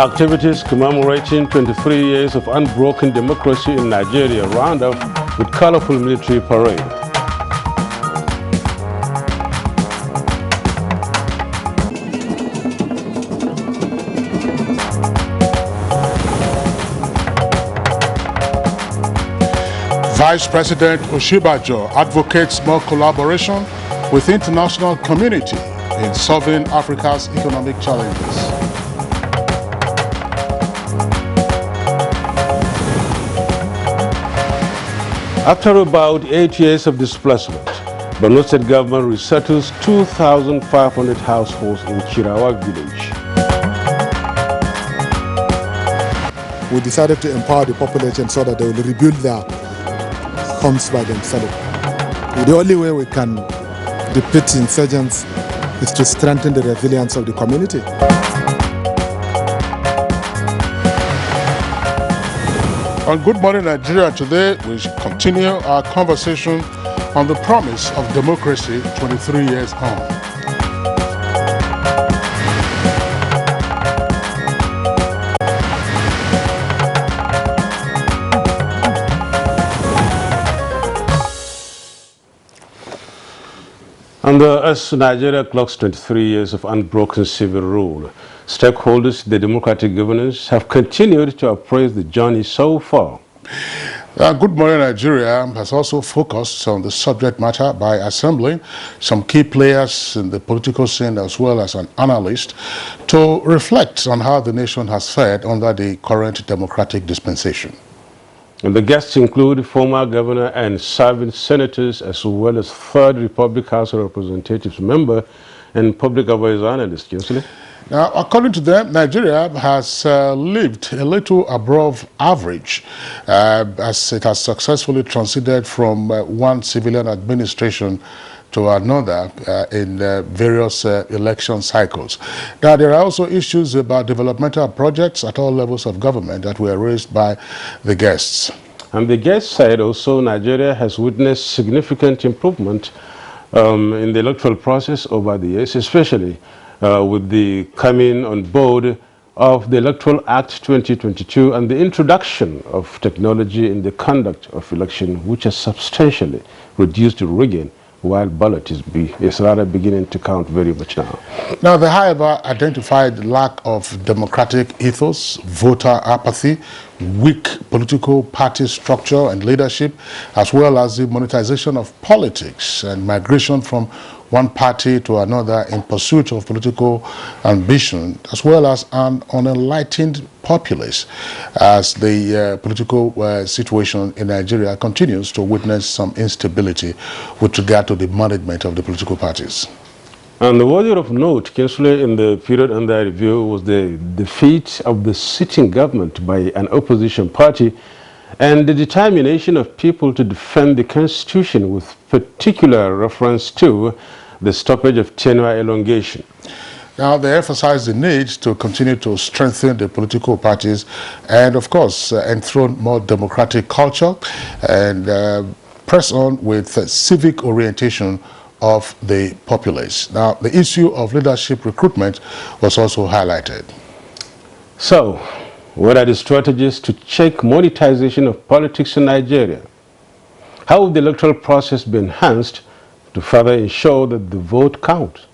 Activities commemorating 23 years of unbroken democracy in Nigeria round up with colorful military parade. Vice President Oshibajo advocates more collaboration with the international community in solving Africa's economic challenges. After about 8 years of displacement, Borno State government resettles 2,500 households in Chirawa village. We decided to empower the population so that they will rebuild their homes by themselves. The only way we can defeat insurgents is to strengthen the resilience of the community. On Good Morning Nigeria today, we continue our conversation on the promise of democracy 23 years on. And as Nigeria clocks 23 years of unbroken civil rule, stakeholders in the democratic governance have continued to appraise the journey so far. Good Morning Nigeria has also focused on the subject matter by assembling some key players in the political scene as well as an analyst to reflect on how the nation has fared under the current democratic dispensation. And the guests include former governor and serving senators, as well as 3rd Republic House of Representatives member and public affairs analyst. Kinsley? Now, according to them, Nigeria has lived a little above average as it has successfully transited from one civilian administration to another in various election cycles. Now, there are also issues about developmental projects at all levels of government that were raised by the guests. And the guests said also Nigeria has witnessed significant improvement in the electoral process over the years, especially with the coming on board of the Electoral Act 2022 and the introduction of technology in the conduct of election, which has substantially reduced the rigging, while ballot is rather beginning to count very much now. Now, they, however, identified lack of democratic ethos, voter apathy, weak political party structure and leadership, as well as the monetization of politics and migration from one party to another in pursuit of political ambition, as well as an unenlightened populace, as the political situation in Nigeria continues to witness some instability with regard to the management of the political parties. And the worthy of note, Kinsley, in the period under review was the defeat of the sitting government by an opposition party and the determination of people to defend the Constitution with particular reference to the stoppage of tenure elongation. Now, they emphasize the need to continue to strengthen the political parties and, of course, enthrone more democratic culture and press on with civic orientation of the populace. Now, the issue of leadership recruitment was also highlighted. So, what are the strategies to check monetization of politics in Nigeria? How will the electoral process be enhanced to further ensure that the vote counts?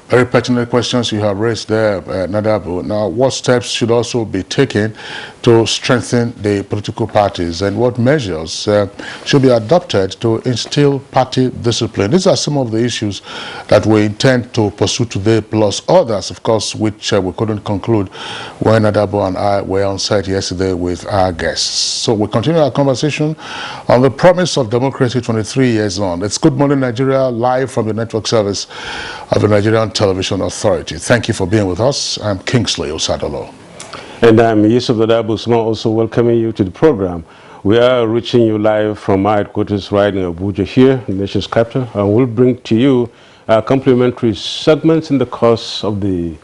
Very pertinent questions you have raised there, Nadabu. Now, what steps should also be taken to strengthen the political parties, and what measures should be adopted to instill party discipline? These are some of the issues that we intend to pursue today, plus others, of course, which we couldn't conclude when Nadabu and I were on site yesterday with our guests. So we continue our conversation on the promise of democracy 23 years on. It's Good Morning Nigeria, live from the network service of the Nigerian Television Authority. Thank you for being with us. I'm Kingsley Osadolo. And I'm Yusuf Dadabu Usman, also welcoming you to the program. We are reaching you live from my headquarters right in Abuja here, the nation's capital, and we'll bring to you complimentary segments in the course of the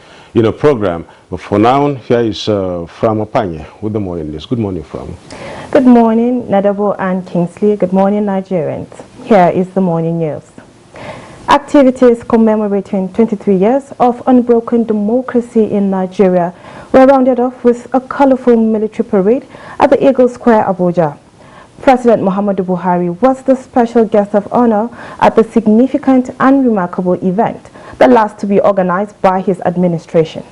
program. But for now, here is Fram Opanya with the morning news. Good morning, Fram. Good morning, Nadabo and Kingsley. Good morning, Nigerians. Here is the morning news. Activities commemorating 23 years of unbroken democracy in Nigeria were rounded off with a colorful military parade at the Eagle Square, Abuja. President Muhammadu Buhari was the special guest of honor at the significant and remarkable event, the last to be organized by his administration.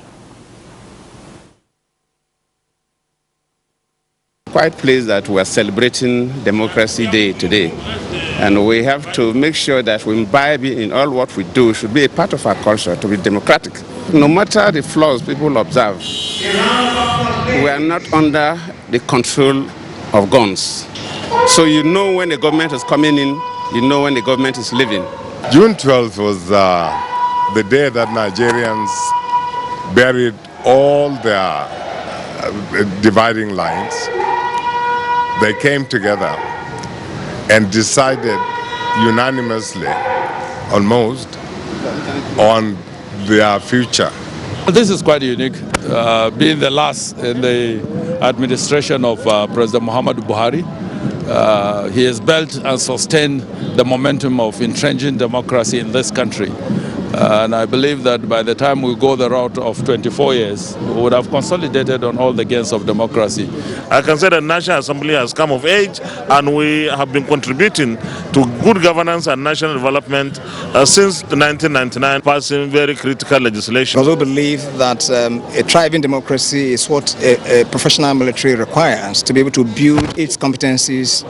Quite pleased that we are celebrating Democracy Day today, and we have to make sure that we imbibe in all what we do should be a part of our culture to be democratic. No matter the flaws people observe, we are not under the control of guns. So you know when the government is coming in, you know when the government is leaving. June 12th was the day that Nigerians buried all their dividing lines. They came together and decided unanimously, almost, on their future. This is quite unique, being the last in the administration of President Muhammadu Buhari. He has built and sustained the momentum of entrenching democracy in this country. And I believe that by the time we go the route of 24 years, we would have consolidated on all the gains of democracy. I can say that the National Assembly has come of age, and we have been contributing to good governance and national development since 1999, passing very critical legislation. I also believe that a thriving democracy is what a professional military requires to be able to build its competencies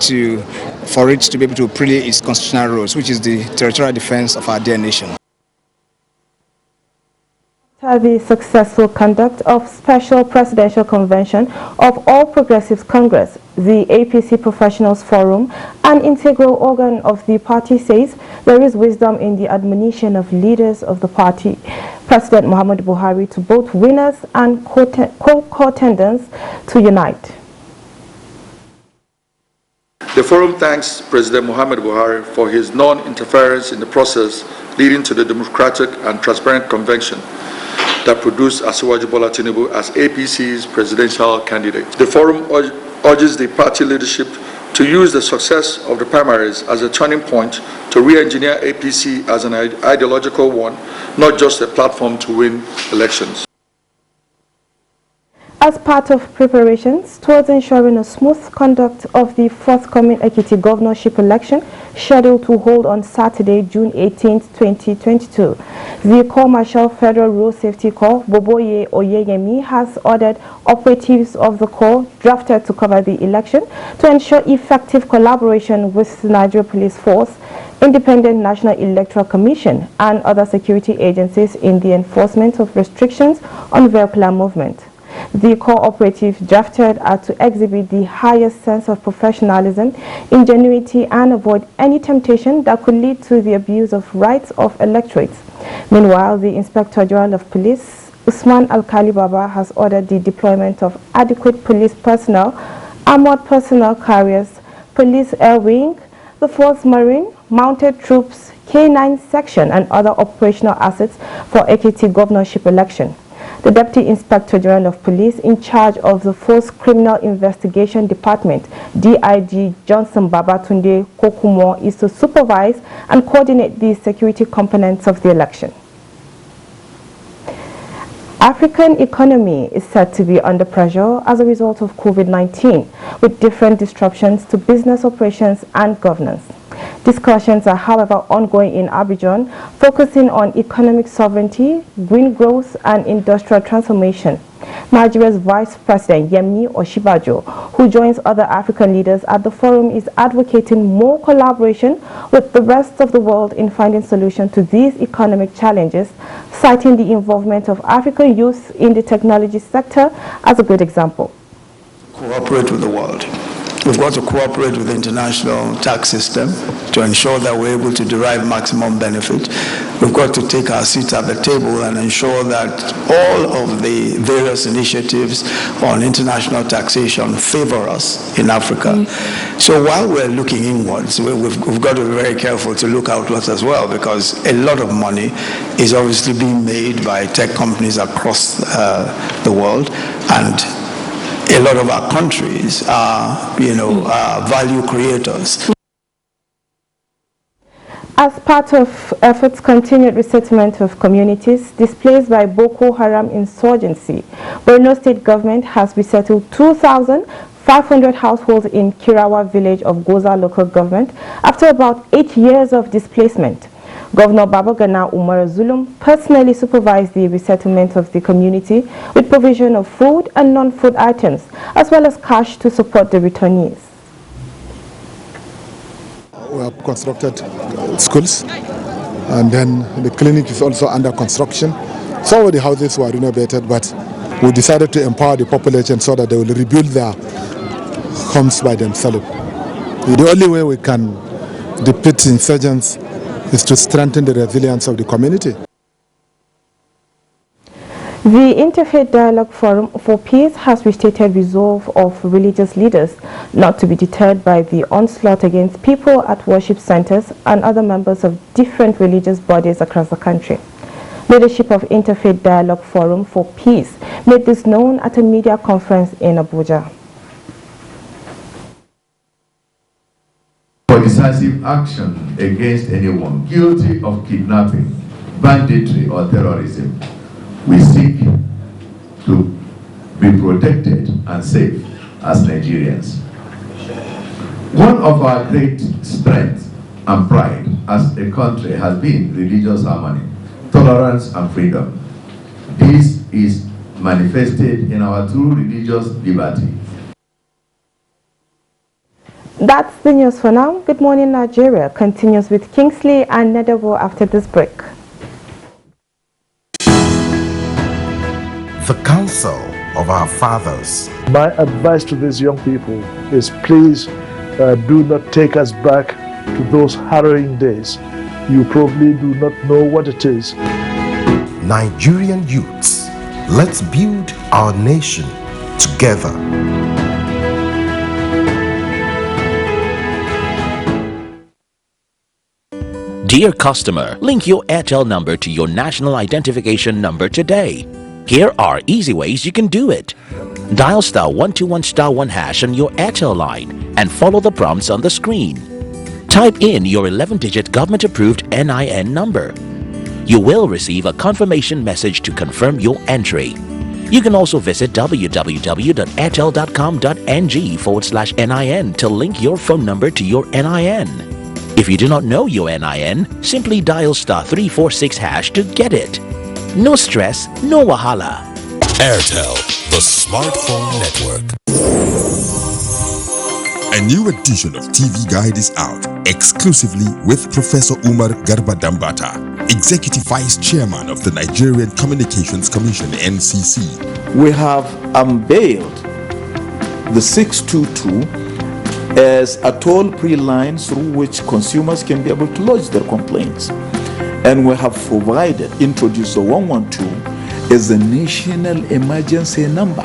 for it to be able to play its constitutional roles, which is the territorial defense of our dear nation. The successful conduct of Special Presidential Convention of All Progressives Congress, the APC Professionals Forum, an integral organ of the party, says there is wisdom in the admonition of leaders of the party, President Muhammadu Buhari, to both winners and co-contenders to unite. The forum thanks President Muhammadu Buhari for his non-interference in the process leading to the democratic and transparent convention that produced Asiwaju Bola Tinubu as APC's presidential candidate. The forum urges the party leadership to use the success of the primaries as a turning point to re-engineer APC as an ideological one, not just a platform to win elections. As part of preparations towards ensuring a smooth conduct of the forthcoming Ekiti governorship election scheduled to hold on Saturday, June 18, 2022, the Corps Marshal Federal Road Safety Corps, Boboye Oyeyemi, has ordered operatives of the Corps drafted to cover the election to ensure effective collaboration with the Nigerian Police Force, Independent National Electoral Commission, and other security agencies in the enforcement of restrictions on vehicular movement. The core operatives drafted are to exhibit the highest sense of professionalism, ingenuity, and avoid any temptation that could lead to the abuse of rights of electorates. Meanwhile, the Inspector General of Police, Usman Alkali Baba, has ordered the deployment of adequate police personnel, armored personnel carriers, police air wing, the 4th Marine, mounted troops, K9 section, and other operational assets for Ekiti governorship election. The Deputy Inspector General of Police in charge of the Force Criminal Investigation Department, DIG Johnson Babatunde Kokumo, is to supervise and coordinate the security components of the election. African economy is said to be under pressure as a result of COVID-19, with different disruptions to business operations and governance. Discussions are, however, ongoing in Abuja, focusing on economic sovereignty, green growth, and industrial transformation. Nigeria's Vice President Yemi Osinbajo, who joins other African leaders at the forum, is advocating more collaboration with the rest of the world in finding solutions to these economic challenges, citing the involvement of African youth in the technology sector as a good example. Cooperate with the world. We've got to cooperate with the international tax system to ensure that we're able to derive maximum benefit. We've got to take our seats at the table and ensure that all of the various initiatives on international taxation favor us in Africa. So while we're looking inwards, we've got to be very careful to look outwards as well, because a lot of money is obviously being made by tech companies across the world, and a lot of our countries are, value creators. As part of efforts continued resettlement of communities displaced by Boko Haram insurgency, Borno State government has resettled 2,500 households in Kirawa village of Goza local government after about 8 years of displacement. Governor Babagana Umar Zulum personally supervised the resettlement of the community with provision of food and non-food items, as well as cash to support the returnees. We have constructed schools, and then the clinic is also under construction. Some of the houses were renovated, but we decided to empower the population so that they will rebuild their homes by themselves. The only way we can defeat insurgents is to strengthen the resilience of the community. The Interfaith Dialogue Forum for Peace has restated resolve of religious leaders not to be deterred by the onslaught against people at worship centers and other members of different religious bodies across the country. Leadership of Interfaith Dialogue Forum for Peace made this known at a media conference in Abuja. For decisive action against anyone guilty of kidnapping, banditry or terrorism, we seek to be protected and safe as Nigerians. One of our great strengths and pride as a country has been religious harmony, tolerance and freedom. This is manifested in our true religious liberty. That's the news for now. Good Morning Nigeria continues with Kingsley and Nedabo after this break. The counsel of our fathers. My advice to these young people is please do not take us back to those harrowing days. You probably do not know what it is. Nigerian youths, let's build our nation together. Dear customer, link your Airtel number to your national identification number today. Here are easy ways you can do it. Dial *121*1# on your Airtel line and follow the prompts on the screen. Type in your 11-digit government-approved NIN number. You will receive a confirmation message to confirm your entry. You can also visit www.airtel.com.ng/NIN to link your phone number to your NIN. If you do not know your NIN, simply dial *346# to get it. No stress, no wahala. Airtel, the smartphone network. A new edition of TV Guide is out, exclusively with Professor Umar Garba Dambata, Executive Vice Chairman of the Nigerian Communications Commission, NCC. We have unveiled the 622 as a toll-free line through which consumers can be able to lodge their complaints. And we have introduced the 112 as a national emergency number.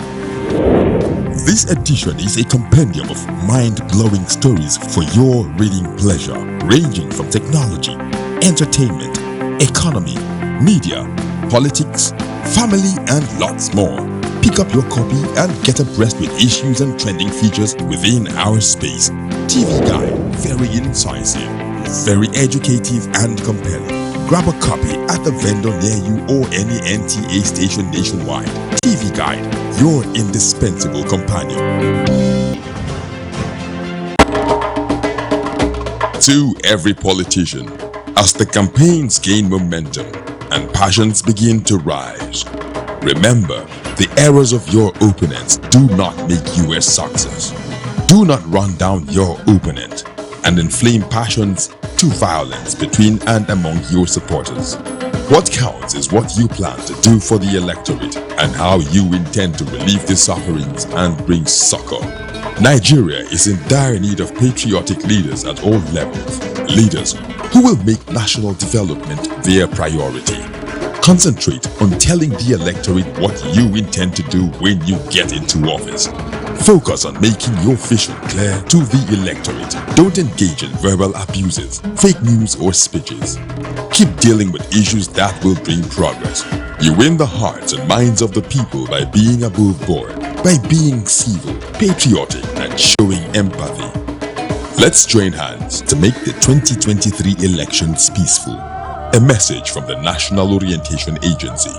This edition is a compendium of mind-blowing stories for your reading pleasure, ranging from technology, entertainment, economy, media, politics, family, and lots more. Pick up your copy and get abreast with issues and trending features within our space. TV Guide, very incisive, very educative and compelling. Grab a copy at the vendor near you or any NTA station nationwide. TV Guide, your indispensable companion. To every politician, as the campaigns gain momentum and passions begin to rise, remember, the errors of your opponents do not make you a success. Do not run down your opponent and inflame passions to violence between and among your supporters. What counts is what you plan to do for the electorate and how you intend to relieve their sufferings and bring succor. Nigeria is in dire need of patriotic leaders at all levels, leaders who will make national development their priority. Concentrate on telling the electorate what you intend to do when you get into office. Focus on making your vision clear to the electorate. Don't engage in verbal abuses, fake news or speeches. Keep dealing with issues that will bring progress. You win the hearts and minds of the people by being above board, by being civil, patriotic and showing empathy. Let's join hands to make the 2023 elections peaceful. A message from the National Orientation Agency.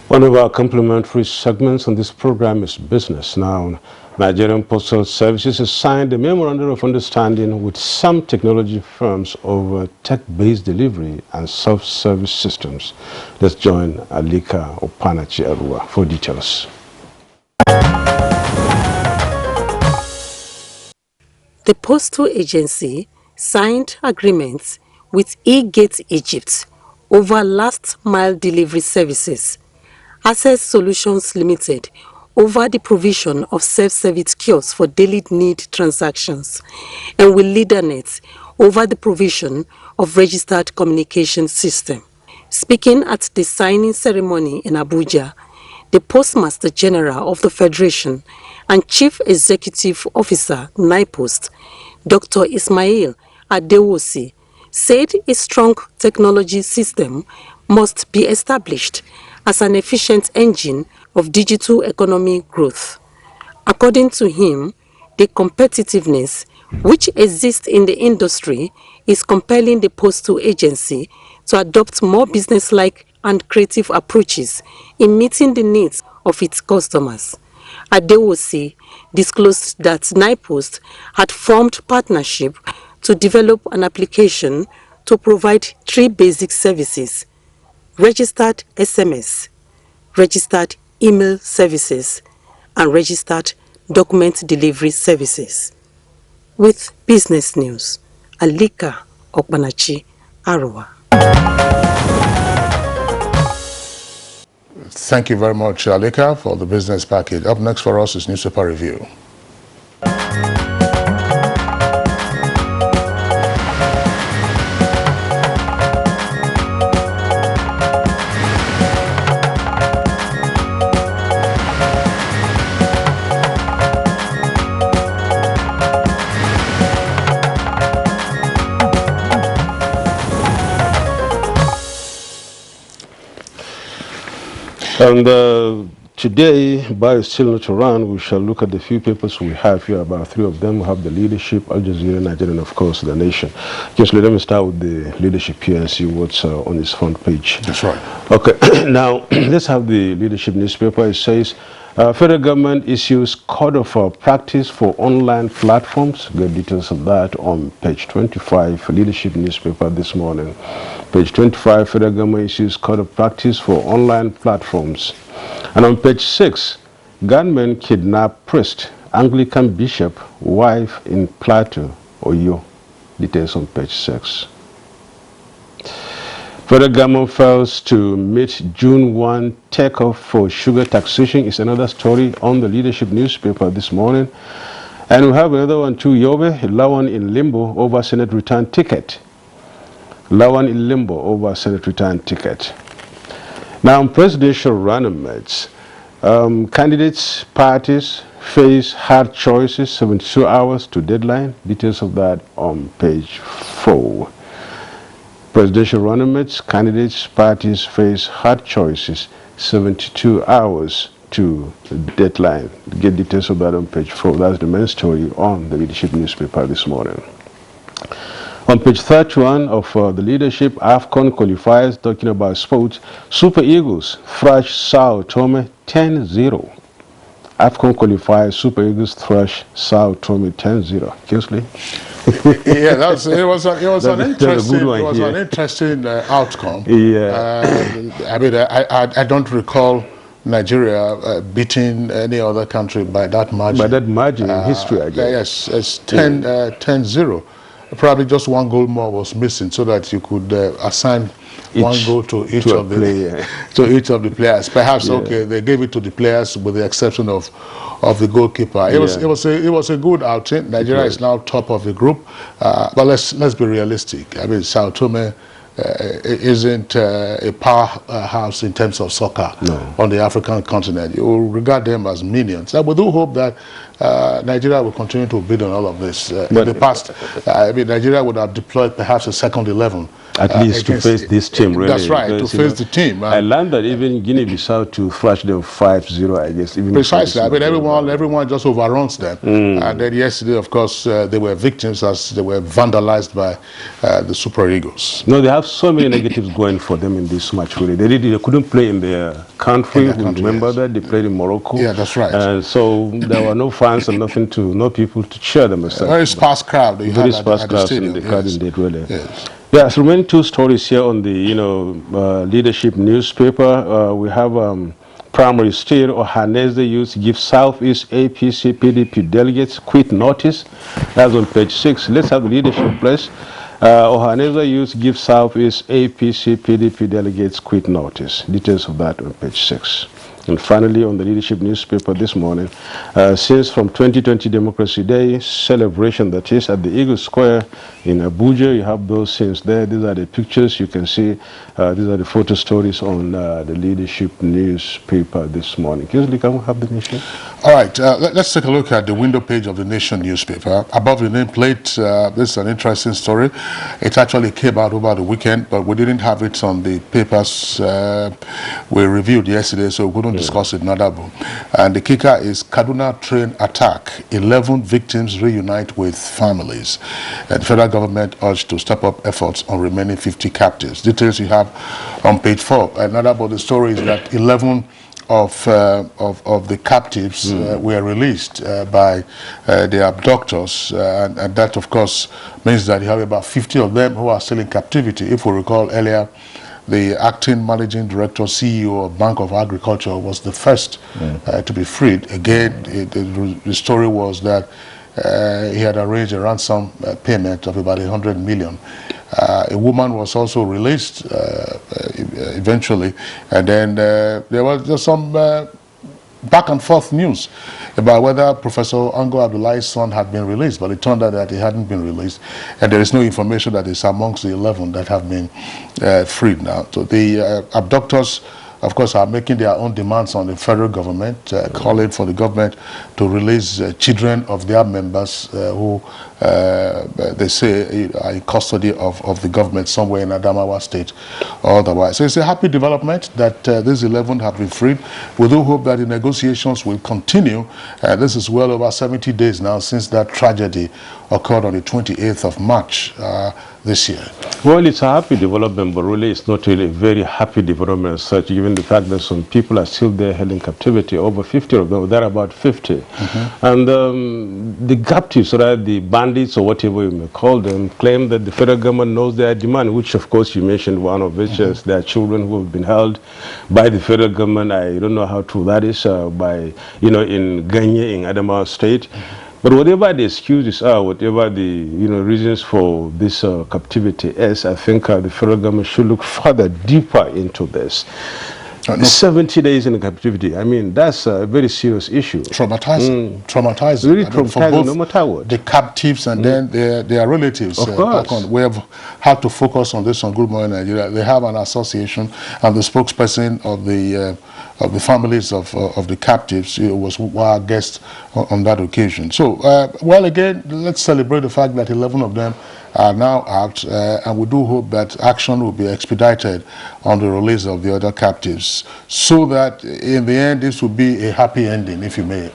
One of our complimentary segments on this program is Business Now. Nigerian Postal Services has signed a memorandum of understanding with some technology firms over tech-based delivery and self-service systems. Let's join Alika Opanachi Arua for details. The postal agency signed agreements with eGate Egypt over last-mile delivery services, Access Solutions Limited over the provision of self-service kiosks for daily need transactions, and with LeaderNet over the provision of registered communication system. Speaking at the signing ceremony in Abuja, the Postmaster General of the Federation and Chief Executive Officer, NIPOST, Dr. Ismail Adewosi, said a strong technology system must be established as an efficient engine of digital economy growth. According to him, the competitiveness which exists in the industry is compelling the postal agency to adopt more business-like and creative approaches in meeting the needs of its customers. Adewosi disclosed that NIPOST had formed partnership to develop an application to provide 3 basic services: registered SMS, registered email services, and registered document delivery services. With Business News, Alika Opanachi Arua. Thank you very much, Alika, for the business package. Up next for us is Newspaper Review. And today, by still not around, we shall look at the few papers we have here. About 3 of them. We have the Leadership, Al Jazeera, Nigerian, of course, The Nation. Just let me start with the Leadership here and see what's on its front page. That's right. Okay, now let's have the Leadership newspaper. It says, federal government issues code of practice for online platforms. Get details of that on page 25, Leadership newspaper this morning. Page 25, federal government issues code of practice for online platforms. And on page 6, gunmen kidnap priest, Anglican bishop, wife in Plateau, Oyo. Details on page 6. Federal government fails to meet June 1 takeoff for sugar taxation is another story on the Leadership newspaper this morning. And we have another one too, Yobe, Lawan in limbo over Senate return ticket. Lawan in limbo over Senate return ticket. Now, on presidential running mates, candidates, parties face hard choices, 72 hours to deadline. Details of that on page 4. Presidential running mates, candidates, parties face hard choices, 72 hours to deadline. Get details of that on page 4. That's the main story on the Leadership newspaper this morning. On page 31 of the Leadership, AFCON qualifiers, talking about sports, Super Eagles thrash Sao Tome 10-0. AFCON qualifiers, Super Eagles thrash Sao Tome 10-0. Kingsley? Yeah, it was an interesting outcome. Yeah. I mean, I don't recall Nigeria beating any other country by that margin. By that margin in history, I guess. Yes, it's 10-0. Probably just 1 goal more was missing so that you could assign 1 goal to each of the players. Perhaps okay, they gave it to the players with the exception of the goalkeeper. It was a good outing. Nigeria is now top of the group, but let's be realistic. I mean, Sao Tome isn't a powerhouse in terms of soccer on the African continent. You will regard them as minions. We do hope that Nigeria will continue to build on all of this. In the past, I mean, Nigeria would have deployed perhaps a second 11 At least to face this team, really. That's right, because, to face the team. I learned that even Guinea-Bissau to thrash them 5-0, I guess. Even Precisely. I mean, everyone just overruns them. And then yesterday, of course, they were victims as they were vandalized by the Super Eagles. No, they have so many negatives going for them in this match, really. They couldn't play in their country. Remember that? They played in Morocco. Yeah, that's right. And so there were no fans and no people to cheer them. Very sparse crowd. Very sparse crowd in the crowd indeed, really. Yes. Yes, remaining two stories here on the, leadership newspaper. We have primary state Ohaneze youth give Southeast APC PDP delegates quit notice. That's on page 6. Let's have the leadership, please. Ohaneze youth give Southeast APC PDP delegates quit notice. Details of that on page 6. And finally, on the leadership newspaper this morning, since from 2020 Democracy Day celebration, that is at the Eagle Square in Abuja, you have those scenes there. These are the pictures you can see. These are the photo stories on the leadership newspaper this morning. Kingsley, can we have the nation? All right, let's take a look at the window page of the Nation newspaper. Above the nameplate, this is an interesting story. It actually came out over the weekend, but we didn't have it on the papers we reviewed yesterday, so we couldn't discuss it in another book. And the kicker is Kaduna train attack. 11 victims reunite with families. And the federal government urged to step up efforts on remaining 50 captives. Details you have on page 4. Another about the story is that 11 of the captives were released by the abductors, and that of course means that you have about 50 of them who are still in captivity. If we recall earlier, the acting managing director, CEO of Bank of Agriculture was the first to be freed. Again, the story was that he had arranged a ransom payment of about 100 million. A woman was also released eventually, and then there was just some back and forth news about whether Professor Ango Abdullahi's son had been released, but it turned out that he hadn't been released, and there is no information that is amongst the 11 that have been freed now. So the abductors, of course, are making their own demands on the federal government, calling for the government to release children of their members who they say are in custody of the government somewhere in Adamawa State or otherwise. So it's a happy development that these 11 have been freed. We do hope that the negotiations will continue. This is well over 70 days now since that tragedy occurred on the 28th of March this year. Well, it's a happy development, but really it's not really a very happy development as such, given the fact that some people are still there held in captivity, over 50 of them, there are about 50. And the captives, right, the bandits or whatever you may call them, claim that the federal government knows their demand, which of course you mentioned one of which is their children who have been held by the federal government. I don't know how true that is, by, in Ganye, in Adamawa State. But whatever the excuses are, whatever the reasons for this captivity is, I think the federal government should look further deeper into this. 70 days in captivity, I mean, that's a very serious issue. Traumatizing. Traumatizing. Really traumatizing, no matter what. The captives and then their relatives. Of course. We have had to focus on this on Good Morning Nigeria. They have an association, and the spokesperson of the families of the captives was our guest on that occasion. So, well, again, let's celebrate the fact that 11 of them are now out, and we do hope that action will be expedited on the release of the other captives, so that in the end this will be a happy ending, if you may.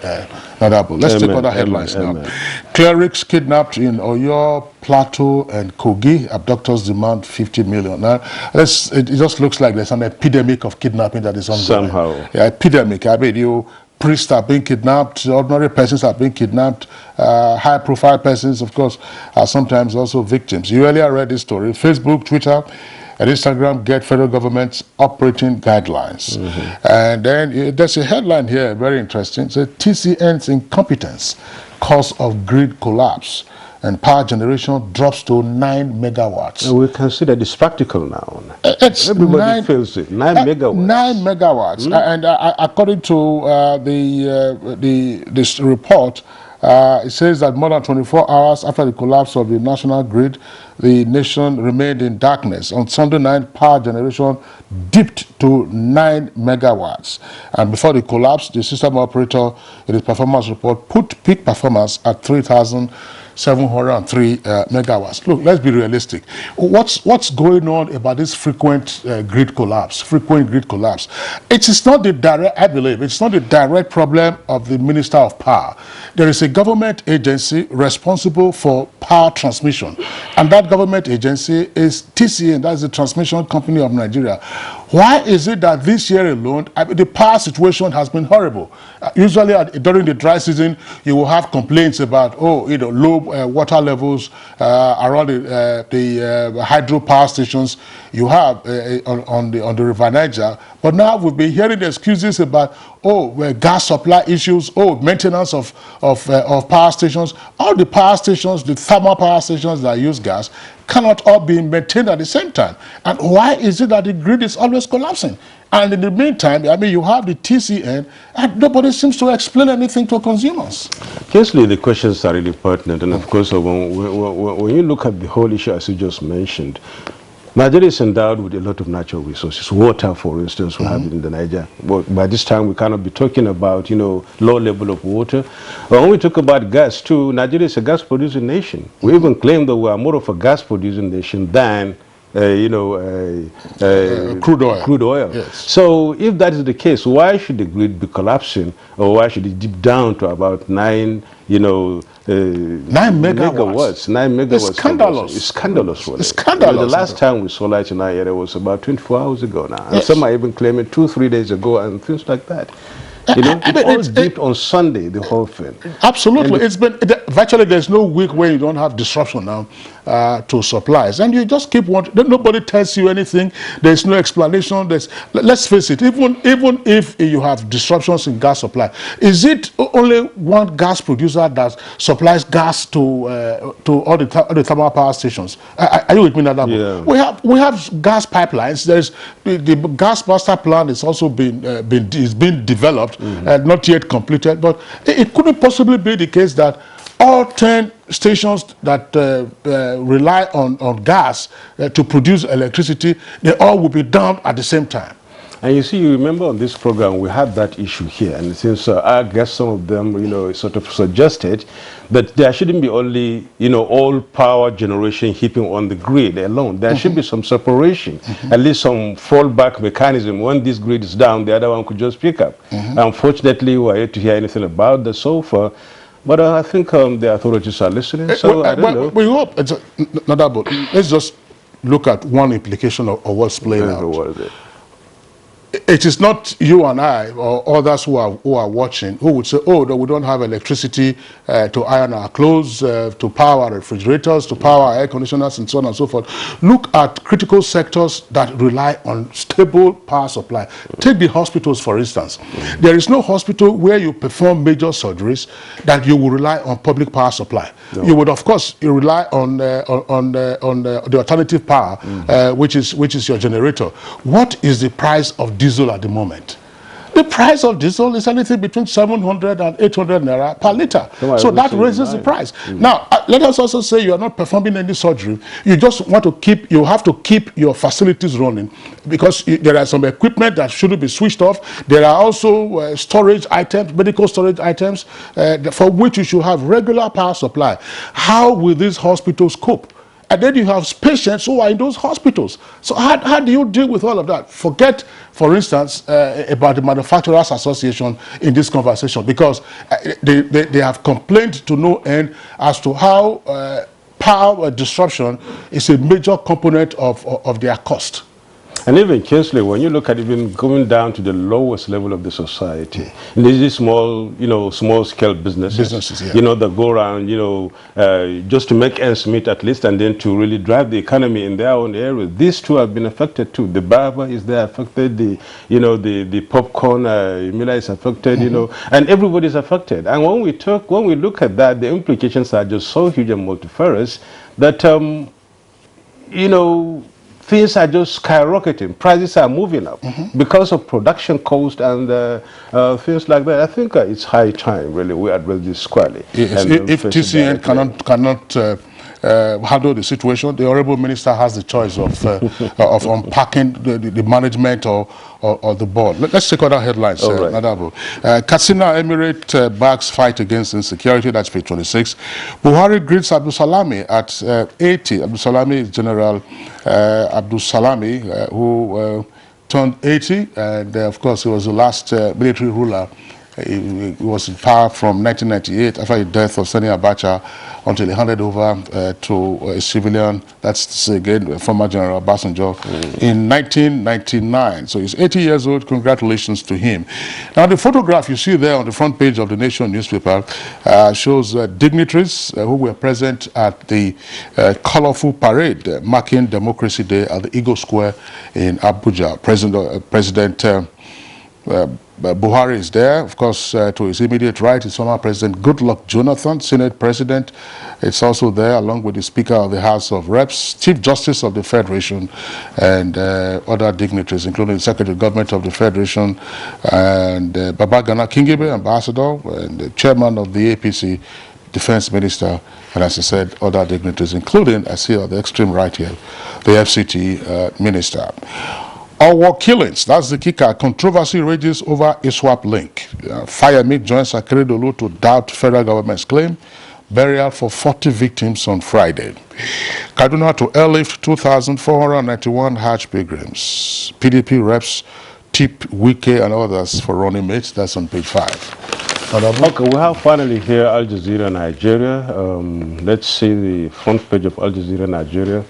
Let's take other headlines now. Clerics kidnapped in Oyo, Plateau, and Kogi. Abductors demand 50 million. Now, it just looks like there's an epidemic of kidnapping that is ongoing. Somehow. Yeah, epidemic. I mean, priests are being kidnapped, ordinary persons are being kidnapped, high-profile persons, of course, are sometimes also victims. You earlier read this story. Facebook, Twitter, and Instagram get federal government's operating guidelines. And then there's a headline here, very interesting. It says, TCN's incompetence, cause of grid collapse, and power generation drops to 9 megawatts. And we can see that it's practical now. Everybody feels it. 9 megawatts. 9 megawatts. And according to this report, it says that more than 24 hours after the collapse of the national grid, the nation remained in darkness. On Sunday night, power generation dipped to 9 megawatts. And before the collapse, the system operator in his performance report put peak performance at 3,000 703 megawatts. Look, let's be realistic. What's going on about this frequent grid collapse? It is not the direct, I believe, it's not the direct problem of the Minister of Power. There is a government agency responsible for power transmission, and that government agency is TCN, that's the Transmission Company of Nigeria. Why is it that this year alone, the power situation has been horrible? Usually during the dry season, you will have complaints about, low water levels around the hydro power stations you have on the River Niger. But now we've been hearing excuses about, gas supply issues, maintenance of power stations. All the power stations, the thermal power stations that use gas, cannot all be maintained at the same time. And why is it that the grid is always collapsing? And in the meantime, you have the TCN, and nobody seems to explain anything to consumers. Firstly, the questions are really pertinent, and of course, when you look at the whole issue, as you just mentioned, Nigeria is endowed with a lot of natural resources. Water, for instance, we have it in the Niger. But by this time, we cannot be talking about, low level of water. When we talk about gas, too, Nigeria is a gas-producing nation. We even claim that we are more of a gas-producing nation than crude oil. Yes. So if that is the case, why should the grid be collapsing, or why should it dip down to about 9 megawatts? 9 megawatts. It's scandalous. It's scandalous. Really. It's scandalous. The last time we saw light in our area was about 24 hours ago now. And yes. some are even claiming 2-3 days ago and things like that. It all dipped on Sunday, the whole thing. Absolutely. It's been virtually, there's no week where you don't have disruption now to supplies, and you just keep wanting. Nobody tells you anything. There's no explanation. Let's face it. Even if you have disruptions in gas supply, is it only one gas producer that supplies gas to all the thermal power stations? Are you with me, Nadabo? Yeah. We have gas pipelines. There's the gas master plan is also being developed, not yet completed. But it couldn't possibly be the case that all 10 stations that rely on gas to produce electricity, they all will be down at the same time. And you see, you remember on this program, we had that issue here. And since I guess some of them, sort of suggested that there shouldn't be only, all power generation heaping on the grid alone. There should be some separation, at least some fallback mechanism. When this grid is down, the other one could just pick up. Unfortunately, we're yet to hear anything about that so far. But I think the authorities are listening, so I don't know. We hope. Let's just look at one implication of what's playing out. What is it? It is not you and I or others who are watching who would say, no, we don't have electricity to iron our clothes, to power our refrigerators, to power our air conditioners, and so on and so forth. Look at critical sectors that rely on stable power supply. Take the hospitals, for instance. There is no hospital where you perform major surgeries that you will rely on public power supply. No. You would, of course, rely on the alternative power, which is your generator. What is the price of diesel at the moment? The price of diesel is anything between 700 and 800 naira per liter. So that raises the price. Now, let us also say you are not performing any surgery. You just want to you have to keep your facilities running because there are some equipment that shouldn't be switched off. There are also storage items, medical storage items, for which you should have regular power supply. How will these hospitals cope? And then you have patients who are in those hospitals. So how do you deal with all of that? Forget, for instance, about the Manufacturers Association in this conversation, because they have complained to no end as to how power disruption is a major component of their cost. And even Kinsley, when you look at even going down to the lowest level of the society, these small, small-scale businesses, yeah. That go around, just to make ends meet at least, and then to really drive the economy in their own area. These two have been affected too. The barber is there affected, the popcorn miller is affected, and everybody's affected. And when we look at that, the implications are just so huge and multifarious that, things are just skyrocketing. Prices are moving up because of production cost and things like that. I think it's high time, really, we address this squarely. Yes. If TCN cannot handle the situation. The Honorable Minister has the choice of unpacking the management or the board. Let's take other headlines, right. Nadabo. Katsina Emirate backs fight against insecurity, that's page 26. Buhari greets Abdul Salami at 80. Abdul Salami is General Abdul Salami, who turned 80, and of course he was the last military ruler. He was in power from 1998 after the death of Sani Abacha until he handed over to a civilian, that's again former General Obasanjo, in 1999. So he's 80 years old. Congratulations to him. Now the photograph you see there on the front page of the Nation newspaper shows dignitaries who were present at the colorful parade marking Democracy Day at the Eagle Square in Abuja. President Buhari is there, of course, to his immediate right is former President Goodluck Jonathan, Senate President. It's also there, along with the Speaker of the House of Reps, Chief Justice of the Federation, and other dignitaries, including the Secretary of Government of the Federation, and Babagana Kingibe, Ambassador, and the Chairman of the APC, Defense Minister, and as I said, other dignitaries, including, I see on the extreme right here, the FCT Minister. Our killings, that's the kicker. Controversy rages over ISWAP link. Firemate joins Akeredolu to doubt federal government's claim. Burial for 40 victims on Friday. Kaduna to airlift 2,491 Hajj pilgrims. PDP reps tip Wike and others for running mates. That's on page 5. Okay, we have finally here Al Jazeera Nigeria. Let's see the front page of Al Jazeera Nigeria.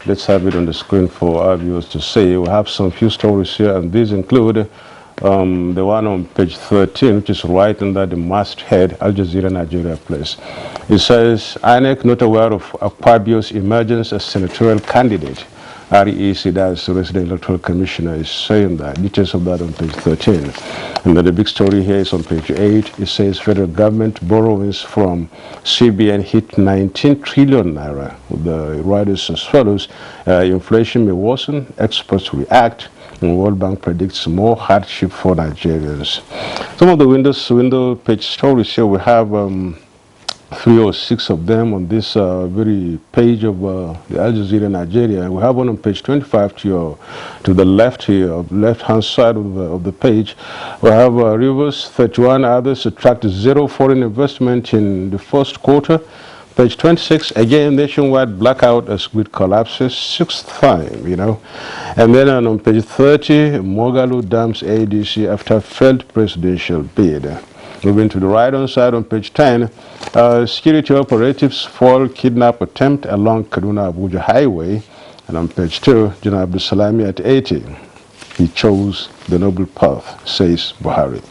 Let's have it on the screen for our viewers to see. We have some few stories here, and these include the one on page 13, which is right under the masthead, Al Jazeera Nigeria place. It says, INEC not aware of Akpabio's emergence as senatorial candidate. REC, that's the Resident Electoral Commissioner, is saying that. Details of that on page 13. And then the big story here is on page 8. It says federal government borrowings from CBN hit 19 trillion naira. The writers as follows: inflation may worsen, experts react, and World Bank predicts more hardship for Nigerians. Some of the window page stories here, we have 3 or 6 of them on this very page of the Al Jazeera Nigeria. We have one on page 25 to the left here, left-hand side of the page. We have Rivers 31 others attract zero foreign investment in the first quarter. Page 26, again, nationwide blackout as grid collapses, 6th time, you know. And then on page 30, Mogalu dams ADC after failed presidential bid. Moving to the right-hand side on page 10, security operatives foil kidnap attempt along Kaduna-Abuja highway. And on page 2, General Abdul Salami at 80. He chose the noble path, says Buhari.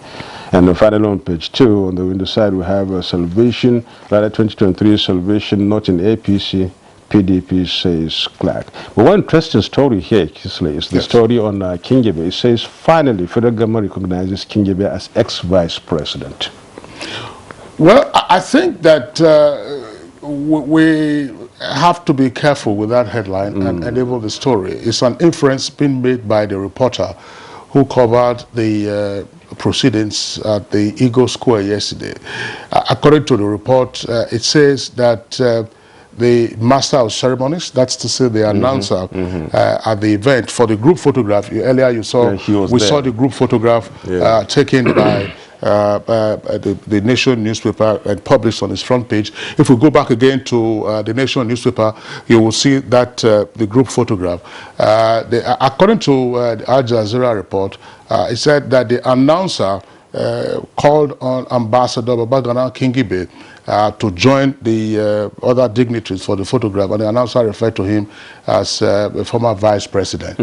And finally on page 2, on the window side, we have Salvation, rather 2023 Salvation, not in APC, PDP, says Clark. But one interesting story here, Kisley, is the story on Kingibe. It says, finally, federal government recognizes Kingibe as ex-vice president. Well, I think that we have to be careful with that headline and enable the story. It's an inference being made by the reporter who covered the proceedings at the Eagle Square yesterday. According to the report, it says that the master of ceremonies, that's to say the announcer at the event for the group photograph. Earlier you saw, we saw the group photograph taken by the Nation newspaper and published on its front page. If we go back again to the Nation newspaper, you will see that the group photograph. According to the Al Jazeera report, it said that the announcer called on Ambassador Babagana Kingibe to join the other dignitaries for the photograph, and the announcer referred to him as a former vice president.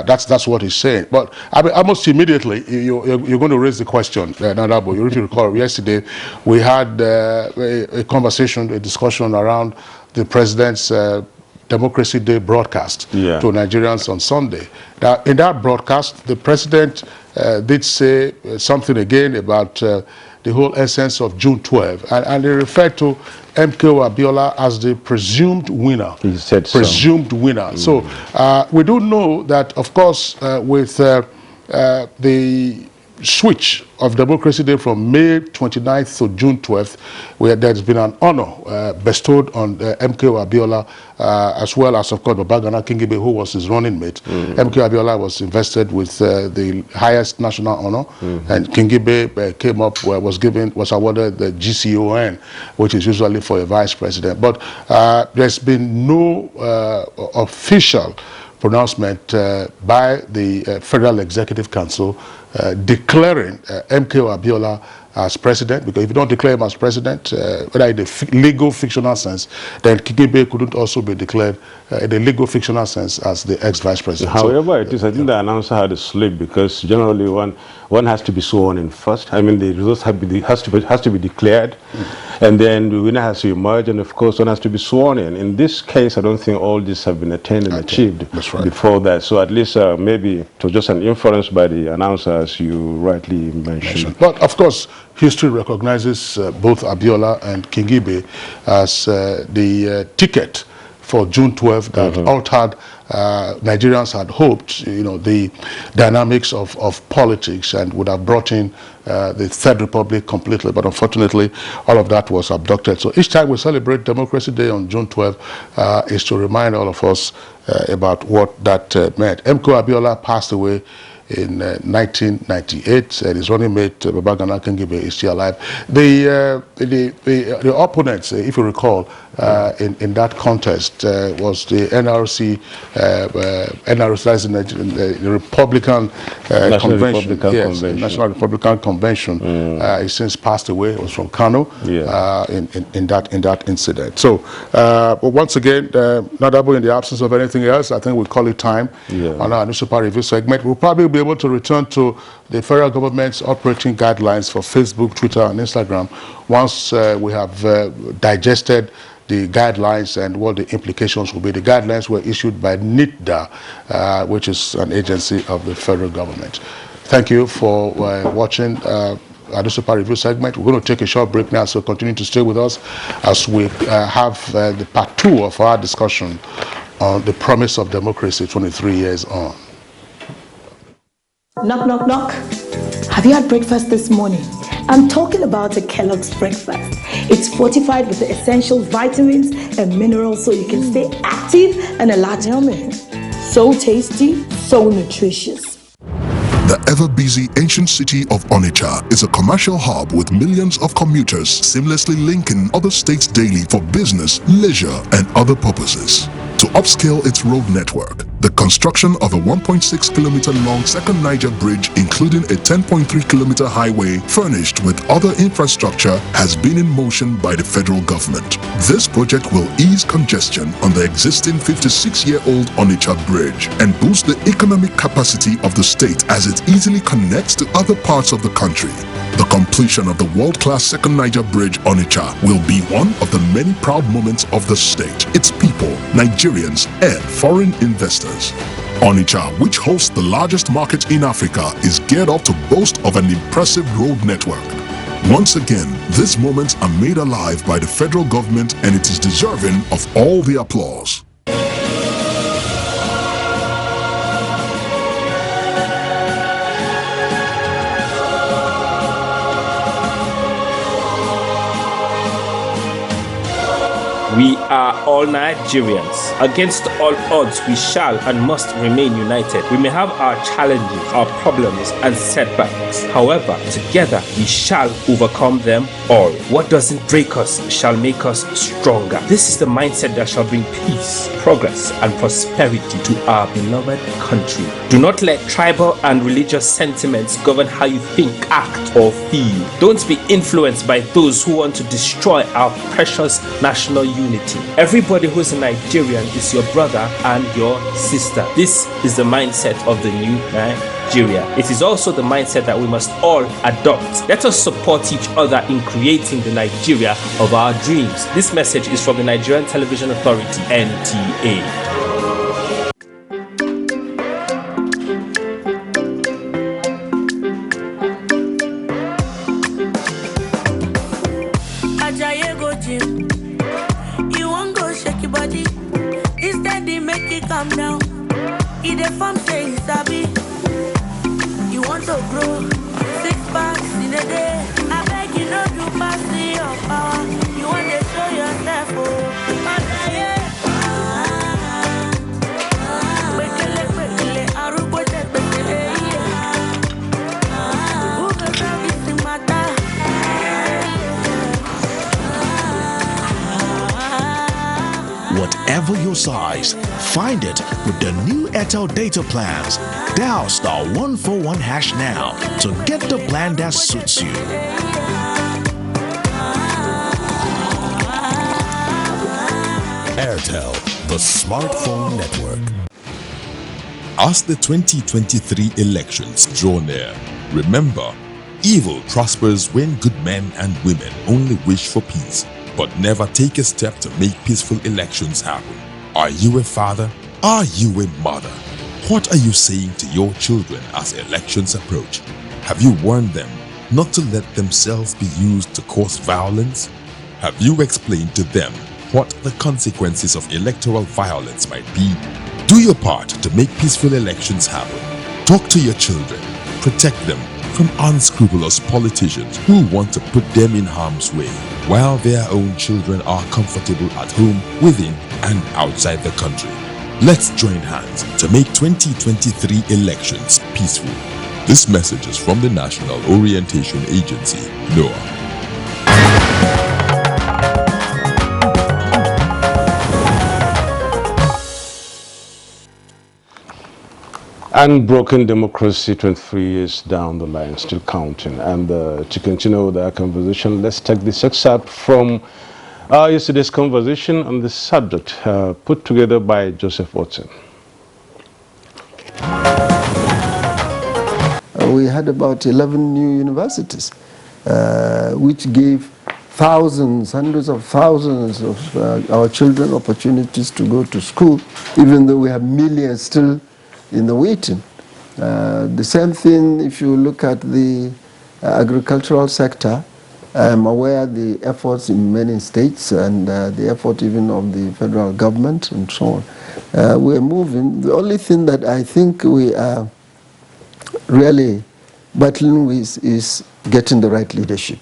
That's what he's saying. But I mean, almost immediately, you're going to raise the question, Nadabo. You really recall yesterday we had a conversation, a discussion around the president's Democracy Day broadcast to Nigerians on Sunday. Now, in that broadcast, the president did say something again about the whole essence of June 12, and he referred to MKO Abiola as the presumed winner. He said presumed winner. So we do know that, of course, with the switch of Democracy Day from May 29th to June 12th, where there's been an honor bestowed on MK Abiola, as well as, of course, Babagana Kingibe, who was his running mate. MK Abiola was invested with the highest national honor, and Kingibe came up, was awarded the GCON, which is usually for a vice president. But there's been no official pronouncement by the Federal Executive Council declaring MKO Abiola as president, because if you don't declare him as president, whether in the legal fictional sense, then Kigibe couldn't also be declared in the legal fictional sense as the ex-vice president. However it is, I think the announcer had a slip, because generally one has to be sworn in first. I mean, the results has to be declared, and then the winner has to emerge, and of course one has to be sworn in. In this case, I don't think all this have been attained and achieved before that. So at least maybe it was just an inference by the announcer, as you rightly mentioned. But of course, history recognizes both Abiola and Kingibe as the ticket for June 12th that altered Nigerians had hoped, the dynamics of politics, and would have brought in the Third Republic completely. But unfortunately, all of that was abducted. So each time we celebrate Democracy Day on June 12th is to remind all of us about what that meant. MK Abiola passed away in 1998, and his running mate Babagana Kingibe is still alive. The opponents, if you recall, in that contest was the NRC, the Republican Convention. National Republican Convention. He since passed away. It was from Kano in that incident. So, but once again, Nadabo, in the absence of anything else, I think we'll call it time on our newspaper review segment. We'll probably be able to return to the federal government's operating guidelines for Facebook, Twitter, and Instagram once we have digested the guidelines and what the implications will be. The guidelines were issued by NITDA, which is an agency of the federal government. Thank you for watching our newspaper review segment. We're going to take a short break now, so continue to stay with us as we have the part 2 of our discussion on the promise of democracy 23 years on. Knock, knock, knock. Have you had breakfast this morning? I'm talking about a Kellogg's breakfast. It's fortified with the essential vitamins and minerals so you can stay active and alert. Yummy. So tasty, so nutritious. The ever-busy ancient city of Onitsha is a commercial hub with millions of commuters seamlessly linking other states daily for business, leisure, and other purposes. To upscale its road network, the construction of a 1.6-kilometer long second Niger bridge, including a 10.3-kilometer highway furnished with other infrastructure, has been in motion by the federal government. This project will ease congestion on the existing 56-year-old Onitsha bridge and boost the economic capacity of the state as it easily connects to other parts of the country. The completion of the world-class second Niger bridge Onitsha will be one of the many proud moments of the state, its people, Nigerians, and foreign investors. Onitsha, which hosts the largest market in Africa, is geared up to boast of an impressive road network. Once again, these moments are made alive by the federal government, and it is deserving of all the applause. We are all Nigerians. Against all odds, we shall and must remain united. We may have our challenges, our problems, and setbacks. However, together we shall overcome them all. What doesn't break us shall make us stronger. This is the mindset that shall bring peace, progress, and prosperity to our beloved country. Do not let tribal and religious sentiments govern how you think, act, or feel. Don't be influenced by those who want to destroy our precious national unity. Everybody who is a Nigerian is your brother and your sister. This is the mindset of the new Nigeria. It is also the mindset that we must all adopt. Let us support each other in creating the Nigeria of our dreams. This message is from the Nigerian Television Authority, NTA. Calm down. If the farm say you sabi, you want to grow day. I beg you not to pass me your power. You want to show yourself, oh. Whatever your size, find it with the new Airtel data plans. Dial *141# now to get the plan that suits you. Airtel, the smartphone network. As the 2023 elections draw near, remember, evil prospers when good men and women only wish for peace, but never take a step to make peaceful elections happen. Are you a father? Are you a mother? What are you saying to your children as elections approach? Have you warned them not to let themselves be used to cause violence? Have you explained to them what the consequences of electoral violence might be? Do your part to make peaceful elections happen. Talk to your children. Protect them from unscrupulous politicians who want to put them in harm's way, while their own children are comfortable at home, within and outside the country. Let's join hands to make 2023 elections peaceful. This message is from the National Orientation Agency, NOAA. Unbroken democracy 23 years down the line, still counting. And to continue with our conversation, let's take this excerpt from yesterday's conversation on this subject, put together by Joseph Watson. We had about 11 new universities, which gave thousands, hundreds of thousands of our children opportunities to go to school, even though we have millions still in the waiting. The same thing if you look at the agricultural sector. I'm aware the efforts in many states and the effort even of the federal government and so on. We're moving. The only thing that I think we are really battling with is getting the right leadership.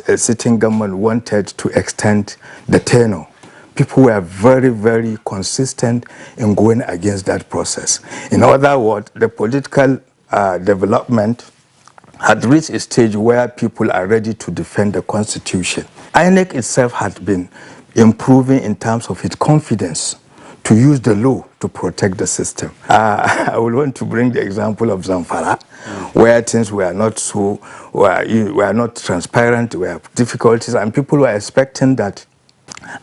A sitting government wanted to extend the tenure. People were very, very consistent in going against that process. In other words, the political development had reached a stage where people are ready to defend the constitution. INEC itself had been improving in terms of its confidence to use the law to protect the system. I would want to bring the example of Zamfara, where things were not so, were not transparent, there were difficulties, and people were expecting that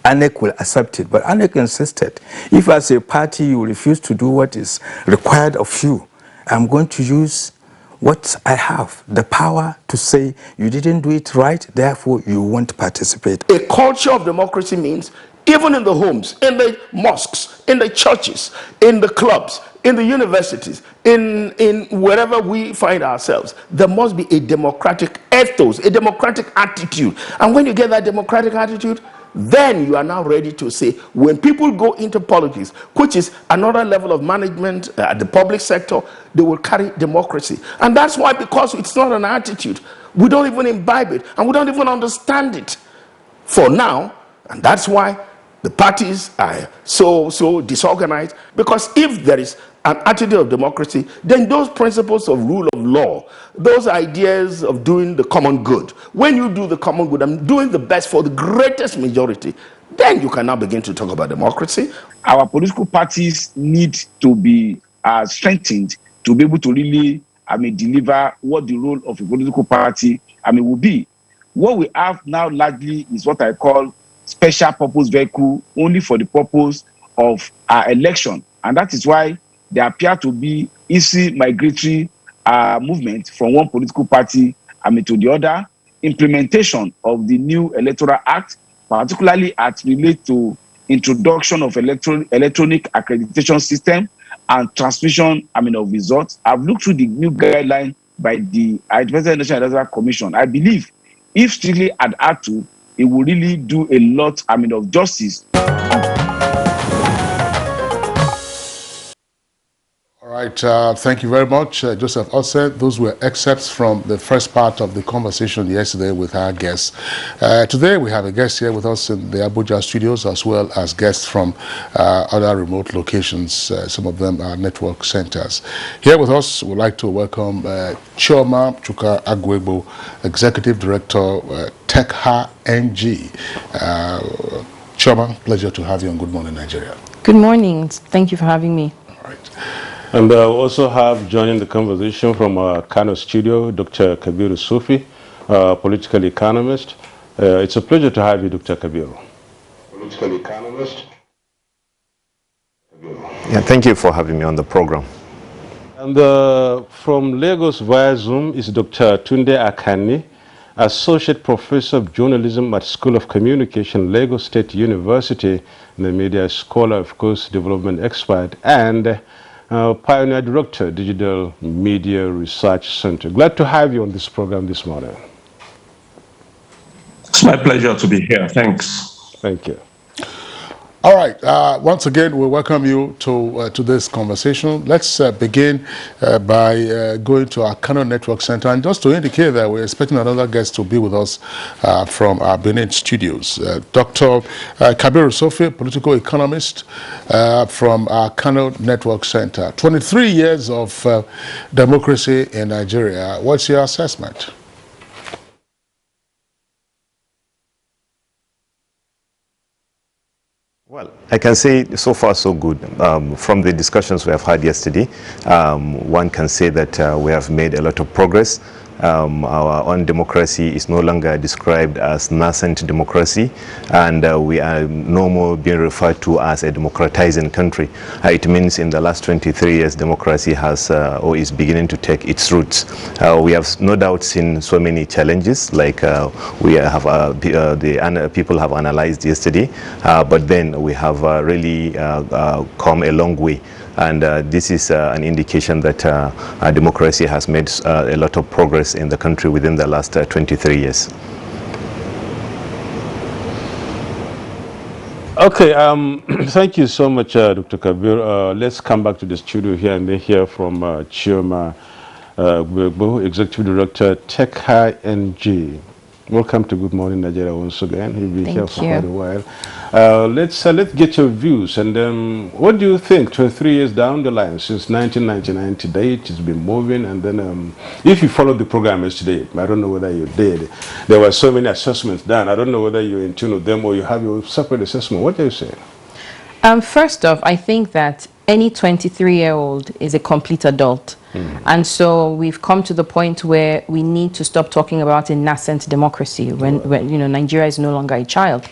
ANEC will accept it. But ANEC insisted, if as a party you refuse to do what is required of you, I'm going to use what I have, the power to say you didn't do it right, therefore you won't participate. A culture of democracy means even in the homes, in the mosques, in the churches, in the clubs, in the universities, in wherever we find ourselves, there must be a democratic ethos, a democratic attitude. And when you get that democratic attitude, then you are now ready to say, when people go into politics, which is another level of management at the public sector, they will carry democracy. And that's why, because it's not an attitude, we don't even imbibe it, and we don't even understand it for now. And that's why the parties are so disorganized, because if there is an attitude of democracy, then those principles of rule of law, those ideas of doing the common good, when you do the common good and doing the best for the greatest majority, then you can now begin to talk about democracy. Our political parties need to be strengthened to be able to really, deliver what the role of a political party, will be. What we have now largely is what I call special purpose vehicle, only for the purpose of our election. And that is why there appear to be easy migratory movement from one political party to the other. Implementation of the new Electoral Act, particularly as relates to introduction of electronic accreditation system and transmission of results. I've looked through the new guideline by the National Electoral Commission. I believe if strictly adhered to, it will really do a lot of justice. All Right, thank you very much, Joseph Ossett. Those were excerpts from the first part of the conversation yesterday with our guests. Today we have a guest here with us in the Abuja studios, as well as guests from other remote locations. Some of them are network centers. Here with us, we'd like to welcome Chioma Chuka Agwebo, Executive Director, TechHa NG. Chioma, pleasure to have you on Good Morning Nigeria. Good morning. Thank you for having me. And we also have joining the conversation from our Kano studio, Dr. Kabiru Sufi, political economist. It's a pleasure to have you, Dr. Kabiru. Political economist. Yeah, thank you for having me on the program. And from Lagos via Zoom is Dr. Tunde Akani, Associate Professor of Journalism at School of Communication, Lagos State University, and the media scholar, of course, development expert, and Pioneer Director, Digital Media Research Center. Glad to have you on this program this morning. It's my pleasure to be here. Thanks. Thank you. All right. Once again, we welcome you to this conversation. Let's begin by going to our Kano Network Center. And just to indicate that we're expecting another guest to be with us from our Benin studios. Dr. Kabiru Sofi, political economist from our Kano Network Center. 23 years of democracy in Nigeria. What's your assessment? Well, I can say so far so good. From the discussions we have had yesterday, one can say that we have made a lot of progress. Our own democracy is no longer described as nascent democracy, and we are no more being referred to as a democratizing country. It means in the last 23 years, democracy has or is beginning to take its roots. We have no doubt seen so many challenges, like we have the people have analyzed yesterday, but then we have really come a long way. And this is an indication that democracy has made a lot of progress in the country within the last 23 years. Okay, thank you so much, Dr. Kabir. Let's come back to the studio here and then hear from Chioma Agwebo, Executive Director, TechHa NG. Welcome to Good Morning Nigeria once again. You'll be here for quite a while. Let's get your views, and then what do you think 23 years down the line, since 1999 to date, it's been moving, and then if you followed the program yesterday, I don't know whether you did, there were so many assessments done. I don't know whether you're in tune with them or you have your separate assessment. What do you say? First off, I think that any 23-year-old is a complete adult. And so we've come to the point where we need to stop talking about a nascent democracy when you know, Nigeria is no longer a child.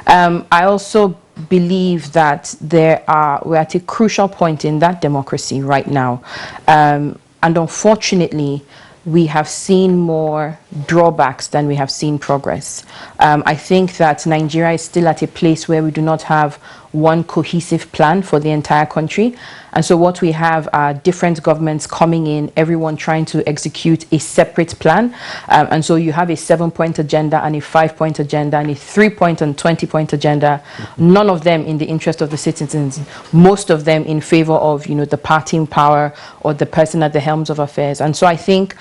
I also believe that we're at a crucial point in that democracy right now. And unfortunately, we have seen more drawbacks than we have seen progress. I think that Nigeria is still at a place where we do not have one cohesive plan for the entire country. And so what we have are different governments coming in, everyone trying to execute a separate plan. And so you have a 7-point agenda and a 5-point agenda and a 3-point and 20-point agenda, none of them in the interest of the citizens, most of them in favor of, you know, the party in power or the person at the helms of affairs. And so I think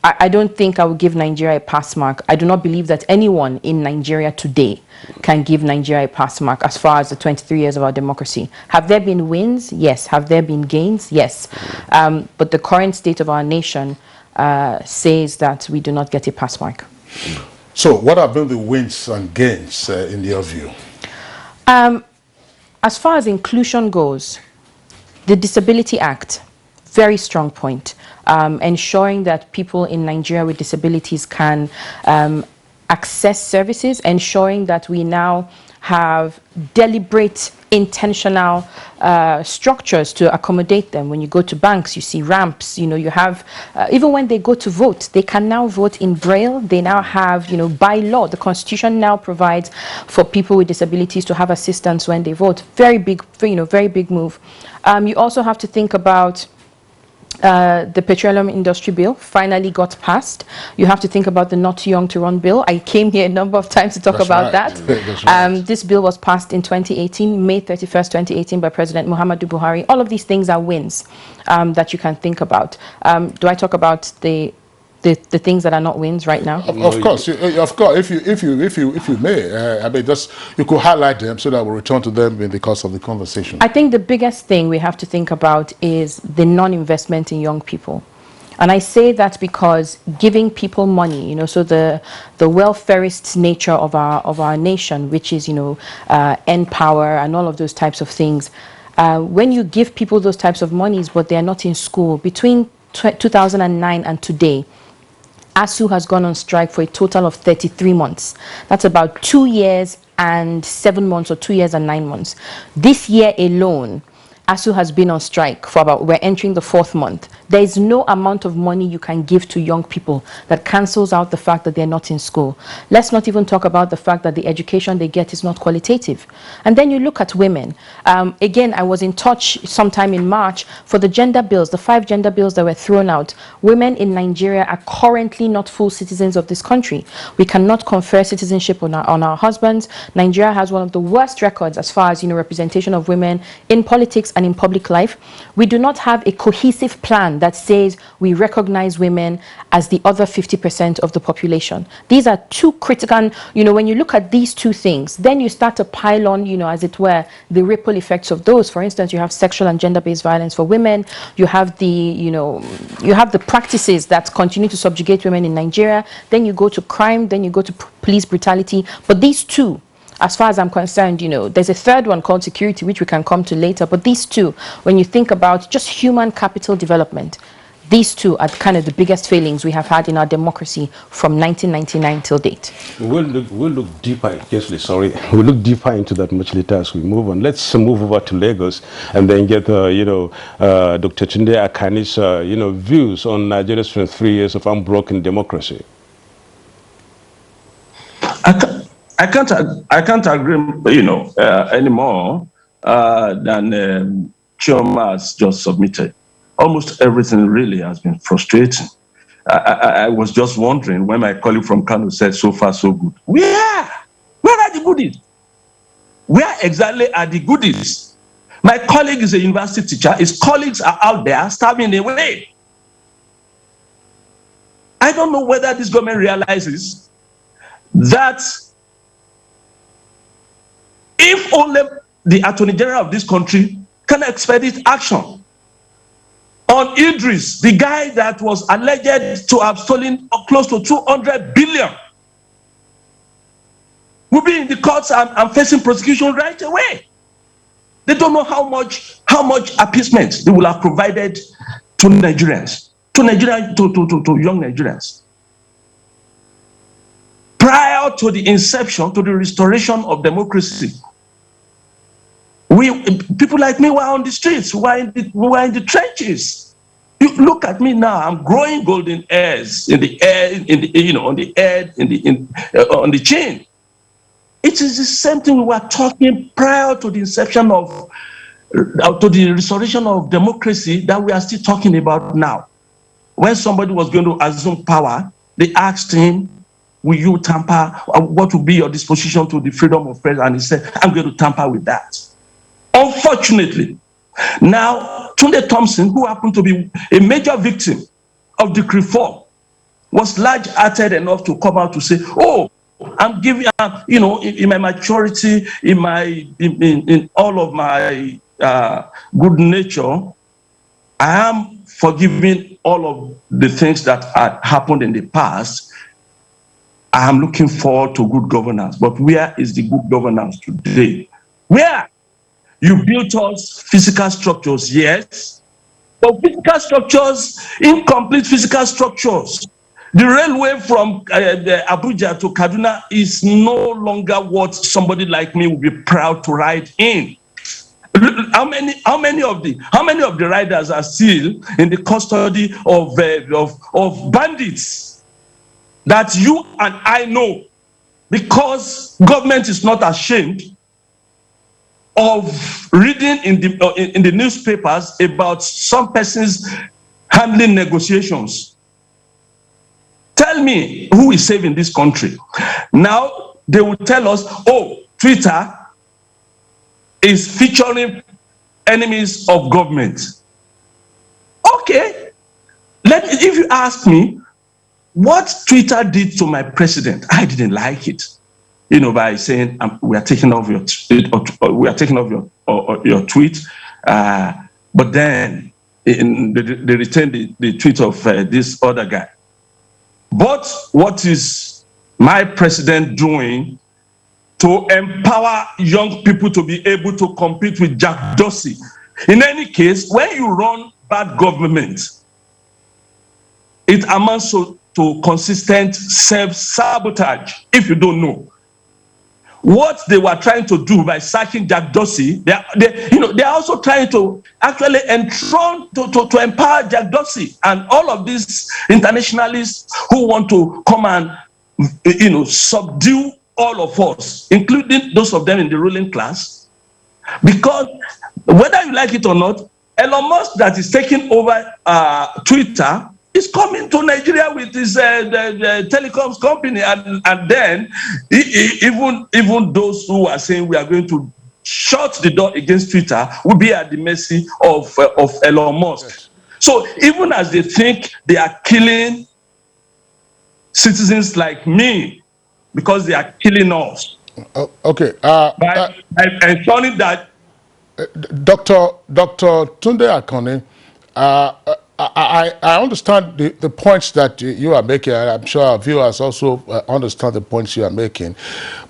I don't think I would give Nigeria a pass mark. I do not believe that anyone in Nigeria today can give Nigeria a pass mark as far as the 23 years of our democracy. Have there been wins? Yes. Have there been gains? Yes. But the current state of our nation says that we do not get a pass mark. So what have been the wins and gains in your view? As far as inclusion goes, the Disability Act, very strong point. Ensuring that people in Nigeria with disabilities can access services, ensuring that we now have deliberate, intentional structures to accommodate them. When you go to banks, you see ramps, you know, you have, even when they go to vote, they can now vote in Braille. They now have, you know, by law, the Constitution now provides for people with disabilities to have assistance when they vote. Very big, you know, very big move. You also have to think about The petroleum industry bill finally got passed. You have to think about the not too young to run bill. I came here a number of times to talk about that. That's right. This bill was passed in 2018, May 31st, 2018 by President Muhammadu Buhari. All of these things are wins that you can think about. Do I talk about the things that are not wins right now? Of course, if you may, I mean, just you could highlight them so that we'll return to them in the course of the conversation. I think the biggest thing we have to think about is the non-investment in young people. And I say that because giving people money, you know, so the welfareist nature of our nation, which is, you know, end power and all of those types of things, when you give people those types of monies, but they are not in school, between 2009 and today, ASU has gone on strike for a total of 33 months. That's about 2 years and 7 months or 2 years and 9 months. This year alone, ASU has been on strike for about, we're entering the 4th month. There is no amount of money you can give to young people that cancels out the fact that they're not in school. Let's not even talk about the fact that the education they get is not qualitative. And then you look at women. Again, I was in touch sometime in March for the gender bills, the 5 gender bills that were thrown out. Women in Nigeria are currently not full citizens of this country. We cannot confer citizenship on our husbands. Nigeria has one of the worst records as far as, you know, representation of women in politics and in public life. We do not have a cohesive plan that says we recognize women as the other 50% of the population. These are two critical, you know, when you look at these two things, then you start to pile on, you know, as it were, the ripple effects of those. For instance, you have sexual and gender-based violence for women. You have the, you know, you have the practices that continue to subjugate women in Nigeria. Then you go to crime, then you go to police brutality. But these two, as far as I'm concerned, you know, there's a third one called security, which we can come to later. But these two, when you think about just human capital development, these two are kind of the biggest failings we have had in our democracy from 1999 till date. We'll look deeper, we'll look deeper into that much later as we move on. Let's move over to Lagos and then get, you know, Dr. Tunde Akani's, you know, views on Nigeria's 23 years of unbroken democracy. I can't agree, you know, anymore than Chioma has just submitted. Almost everything really has been frustrating. I was just wondering when my colleague from Kano said so far so good. Where are the goodies? Where exactly are the goodies? My colleague is a university teacher. His colleagues are out there starving away. I don't know whether this government realizes that if only the Attorney General of this country can expedite action on Idris, the guy that was alleged to have stolen close to 200 billion, will be in the courts and facing prosecution right away. They don't know how much appeasement they will have provided to Nigerians, to young Nigerians. Prior to the inception, to the restoration of democracy, people like me were on the streets, we were in the trenches. You look at me now, I'm growing golden hairs in the air, on the head, on the chin. It is the same thing we were talking prior to the inception of, to the restoration of democracy that we are still talking about now. When somebody was going to assume power, they asked him, will you tamper, what will be your disposition to the freedom of press? And he said, I'm going to tamper with that. Unfortunately, now Tunde Thompson, who happened to be a major victim of Decree 4, was large-hearted enough to come out to say, oh, I'm giving, you know, in my maturity, in all of my good nature, I am forgiving all of the things that had happened in the past. I am looking forward to good governance. But where is the good governance today? Where? You built us physical structures, yes, but physical structures, incomplete physical structures. The railway from Abuja to Kaduna is no longer what somebody like me would be proud to ride in. How many of the riders are still in the custody of bandits that you and I know, because government is not ashamed of reading in the newspapers about some persons handling negotiations. Tell me who is safe in this country. Now they will tell us, oh, Twitter is featuring enemies of government. Okay, if you ask me what Twitter did to my president, I didn't like it. You know, by saying we are taking off your your tweet, but then they retained the tweet of this other guy. But what is my president doing to empower young people to be able to compete with Jack Dorsey? In any case, when you run bad government, it amounts to consistent self-sabotage. If you don't know what they were trying to do by sacking Jack Dorsey, they are also trying to actually enthrone to empower Jack Dorsey and all of these internationalists who want to come and subdue all of us, including those of them in the ruling class. Because whether you like it or not, Elon Musk that is taking over Twitter is coming to Nigeria with his the telecoms company, and then even those who are saying we are going to shut the door against Twitter will be at the mercy of Elon Musk. Yes. So even as they think they are killing citizens like me because they are killing us. Okay. By ensuring that Dr. Tunde Akoni, I understand the points that you are making, and I'm sure our viewers also understand the points you are making.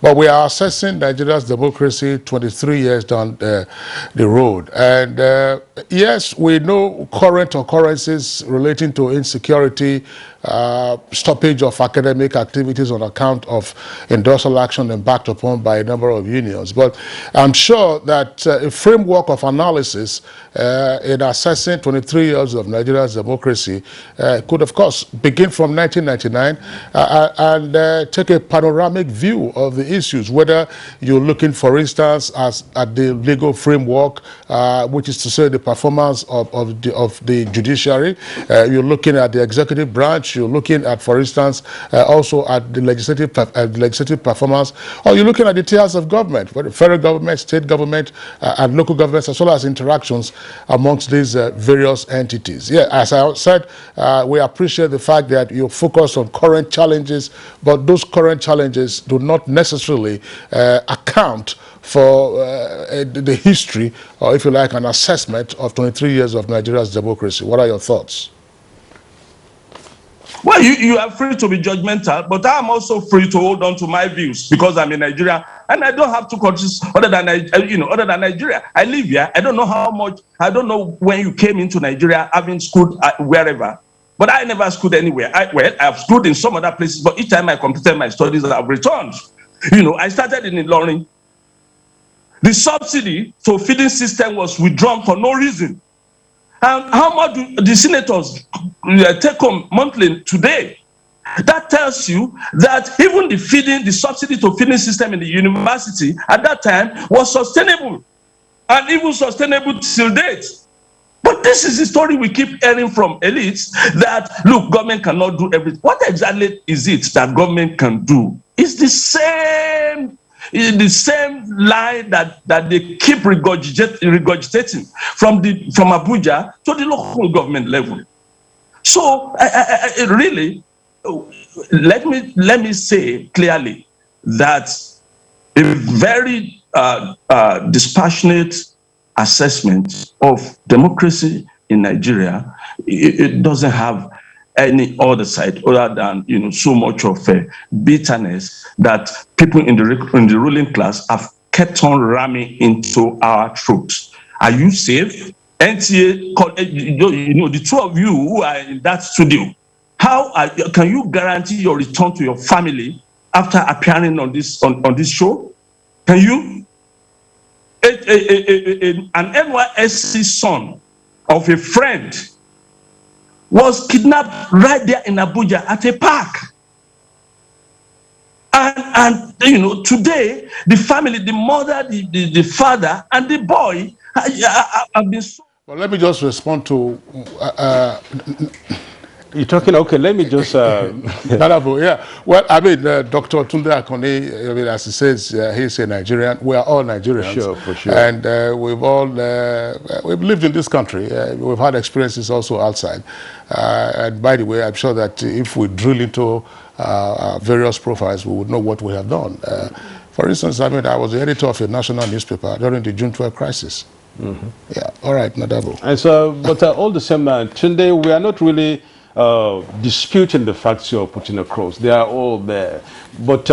But we are assessing Nigeria's democracy 23 years down the road. And yes, we know current occurrences relating to insecurity, stoppage of academic activities on account of industrial action embarked upon by a number of unions. But I'm sure that a framework of analysis in assessing 23 years of Nigeria's democracy could, of course, begin from 1999 and take a panoramic view of the issues, whether you're looking, for instance, at the legal framework, which is to say the performance of the judiciary, you're looking at the executive branch, you're looking at, for instance, also at the legislative performance, or you're looking at the tiers of government, whether federal government, state government, and local governments, as well as interactions amongst these various entities. Yeah, as I said, we appreciate the fact that you focus on current challenges, but those current challenges do not necessarily account for the history, or if you like, an assessment of 23 years of Nigeria's democracy. What are your thoughts? Well, you are free to be judgmental, but I'm also free to hold on to my views because I'm in Nigeria and I don't have two countries other than Nigeria. I live here. I don't know how much. I don't know when you came into Nigeria, having schooled wherever, but I never schooled anywhere. I've schooled in some other places, but each time I completed my studies, I've returned. I started in Ilorin. The subsidy to feeding system was withdrawn for no reason. And how much do the senators take home monthly today? That tells you that even the subsidy to feeding system in the university at that time was sustainable, and even sustainable till date. But this is the story we keep hearing from elites, that look, government cannot do everything. What exactly is it that government can do? It's the same line that they keep regurgitating from Abuja to the local government level. So I really, let me say clearly that a very dispassionate assessment of democracy in Nigeria, it doesn't have any other side other than so much of bitterness that people in the ruling class have kept on ramming into our throats. Are you safe? NTA, the two of you who are in that studio, can you guarantee your return to your family after appearing on this show? Can you? An NYSC son of a friend was kidnapped right there in Abuja at a park. And today, the family, the mother, the father, and the boy have been so... Well, let me just respond to you're talking, okay, let me just... yeah. Well, I mean, Dr. Tunde Akone, I mean, as he says, he's a Nigerian. We are all Nigerians. For sure. And we've all, we've lived in this country. We've had experiences also outside. And by the way, I'm sure that if we drill into various profiles, we would know what we have done. For instance, I mean, I was the editor of a national newspaper during the June 12 crisis. Yeah, all right, Nadabo. And so, but all the same, Tunde, we are not really disputing the facts you're putting across. They are all there. But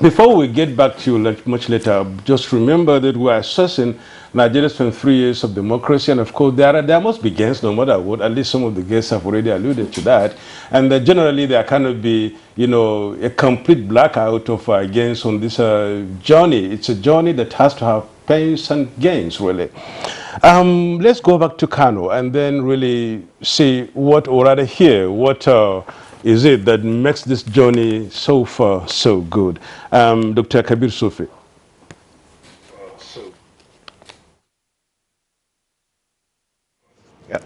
before we get back to you much later, just remember that we are assessing Nigeria's 23 years of democracy, and of course there must be gains no matter what. At least some of the guests have already alluded to that. And generally there cannot be, you know, a complete blackout of gains on this journey. It's a journey that has to have pains and gains, really. Let's go back to Kano and then really see what, or rather hear what is it that makes this journey so far so good. Dr. Kabir Sofi.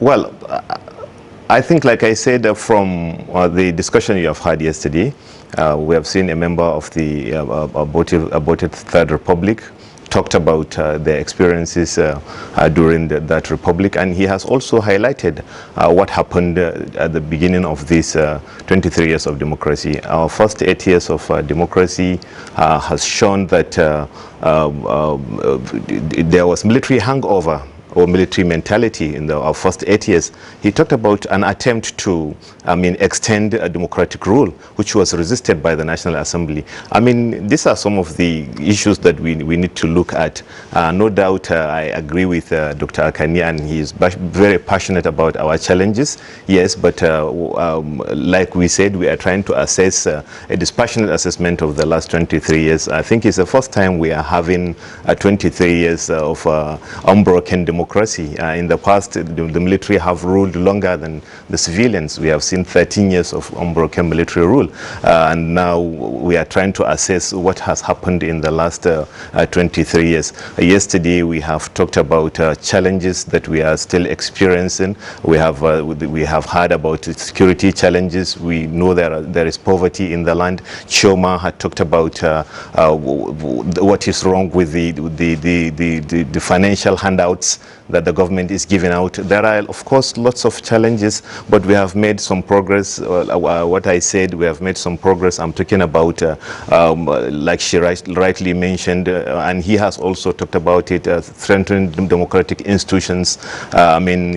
Well, I think, like I said, from the discussion you have had yesterday, we have seen a member of the aborted Third Republic talked about their experiences during that republic, and he has also highlighted what happened at the beginning of this 23 years of democracy. Our first 8 years of democracy has shown that there was military hangover or military mentality in our first 8 years. He talked about an attempt to, extend a democratic rule, which was resisted by the National Assembly. I mean, these are some of the issues that we need to look at. No doubt, I agree with Dr. Akani, and he is very passionate about our challenges. Yes, but like we said, we are trying to assess a dispassionate assessment of the last 23 years. I think it's the first time we are having 23 years of unbroken democracy. In the past, the military have ruled longer than the civilians. We have seen 13 years of unbroken military rule, and now we are trying to assess what has happened in the last 23 years. Yesterday, we have talked about challenges that we are still experiencing. We have heard about security challenges. We know there is poverty in the land. Choma had talked about what is wrong with the financial handouts that the government is giving out. There are, of course, lots of challenges, but we have made some progress. What I said, we have made some progress. I'm talking about, like she rightly mentioned, and he has also talked about it, strengthening democratic institutions.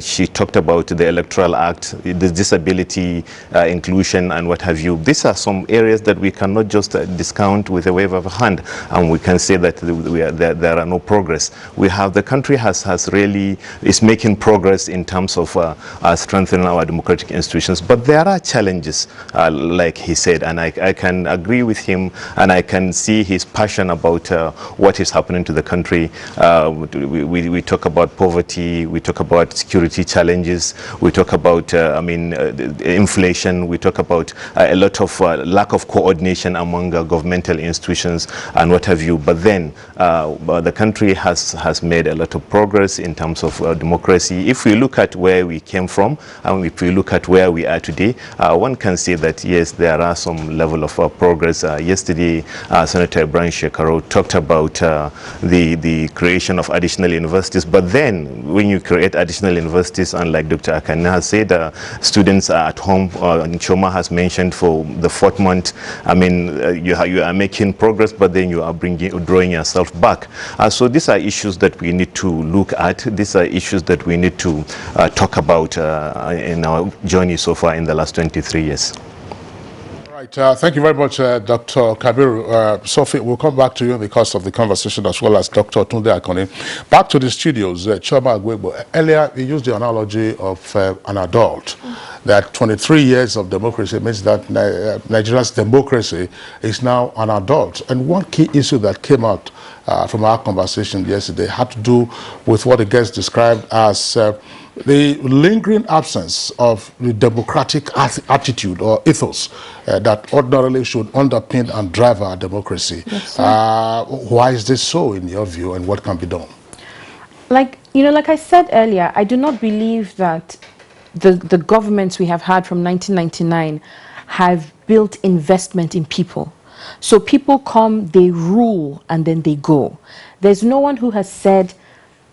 She talked about the Electoral Act, the disability inclusion, and what have you. These are some areas that we cannot just discount with a wave of a hand, and we can say that there are no progress. The country has really is making progress in terms of strengthening our democratic institutions, but there are challenges, like he said, and I can agree with him, and I can see his passion about what is happening to the country. We talk about poverty, we talk about security challenges, we talk about inflation, we talk about a lot of lack of coordination among governmental institutions and what have you. But then the country has made a lot of progress in terms of democracy. If we look at where we came from and if we look at where we are today, one can say that yes, there are some level of progress. Yesterday, Senator Ibrahim Shekaro talked about the creation of additional universities, but then when you create additional universities, and like Dr. Akana has said, students are at home, and Choma has mentioned for the 4th month, you are making progress, but then you are drawing yourself back. So these are issues that we need to look at. These are issues that we need to talk about in our journey so far in the last 23 years. Right, thank you very much, Dr. Kabir. Sophie, we'll come back to you in the course of the conversation, as well as Dr. Tunde Akone. Back to the studios, Choma Agwegbo. Earlier, you used the analogy of an adult, that 23 years of democracy means that Nigeria's democracy is now an adult. And one key issue that came out from our conversation yesterday had to do with what the guest described as the lingering absence of the democratic attitude or ethos that ordinarily should underpin and drive our democracy. Yes, why is this so in your view, and what can be done? Like You know, like I said earlier, I do not believe that the governments we have had from 1999 have built investment in people. So people come, they rule, and then they go. There's no one who has said,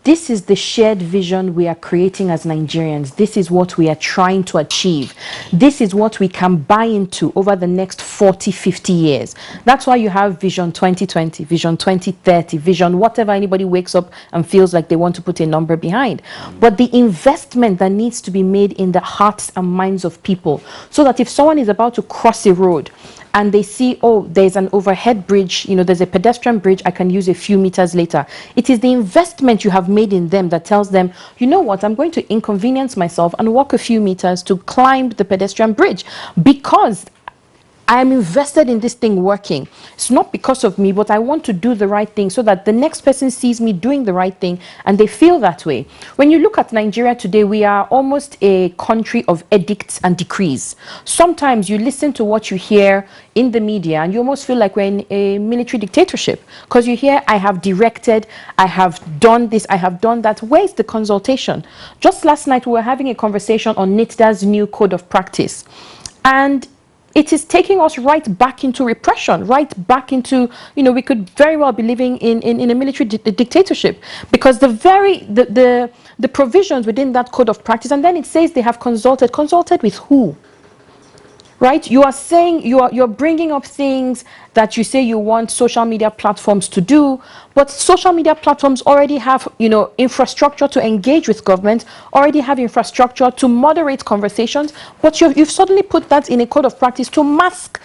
this is the shared vision we are creating as Nigerians. This is what we are trying to achieve. This is what we can buy into over the next 40, 50 years. That's why you have Vision 2020, Vision 2030, Vision whatever anybody wakes up and feels like they want to put a number behind. But the investment that needs to be made in the hearts and minds of people, so that if someone is about to cross a road and they see, oh, there's an overhead bridge, you know, there's a pedestrian bridge I can use a few meters later. It is the investment you have made in them that tells them, you know what, I'm going to inconvenience myself and walk a few meters to climb the pedestrian bridge because I am invested in this thing working. It's not because of me, but I want to do the right thing so that the next person sees me doing the right thing and they feel that way. When you look at Nigeria today, we are almost a country of edicts and decrees. Sometimes you listen to what you hear in the media and you almost feel like we're in a military dictatorship because you hear, I have directed, I have done this, I have done that. Where's the consultation? Just last night, we were having a conversation on NITDA's new code of practice. And it is taking us right back into repression, right back into, you know, we could very well be living in a military dictatorship because the provisions within that code of practice, and then it says they have consulted with who? Right? You are saying, you're bringing up things that you say you want social media platforms to do, but social media platforms already have, you know, infrastructure to engage with government, already have infrastructure to moderate conversations, but you've suddenly put that in a code of practice to mask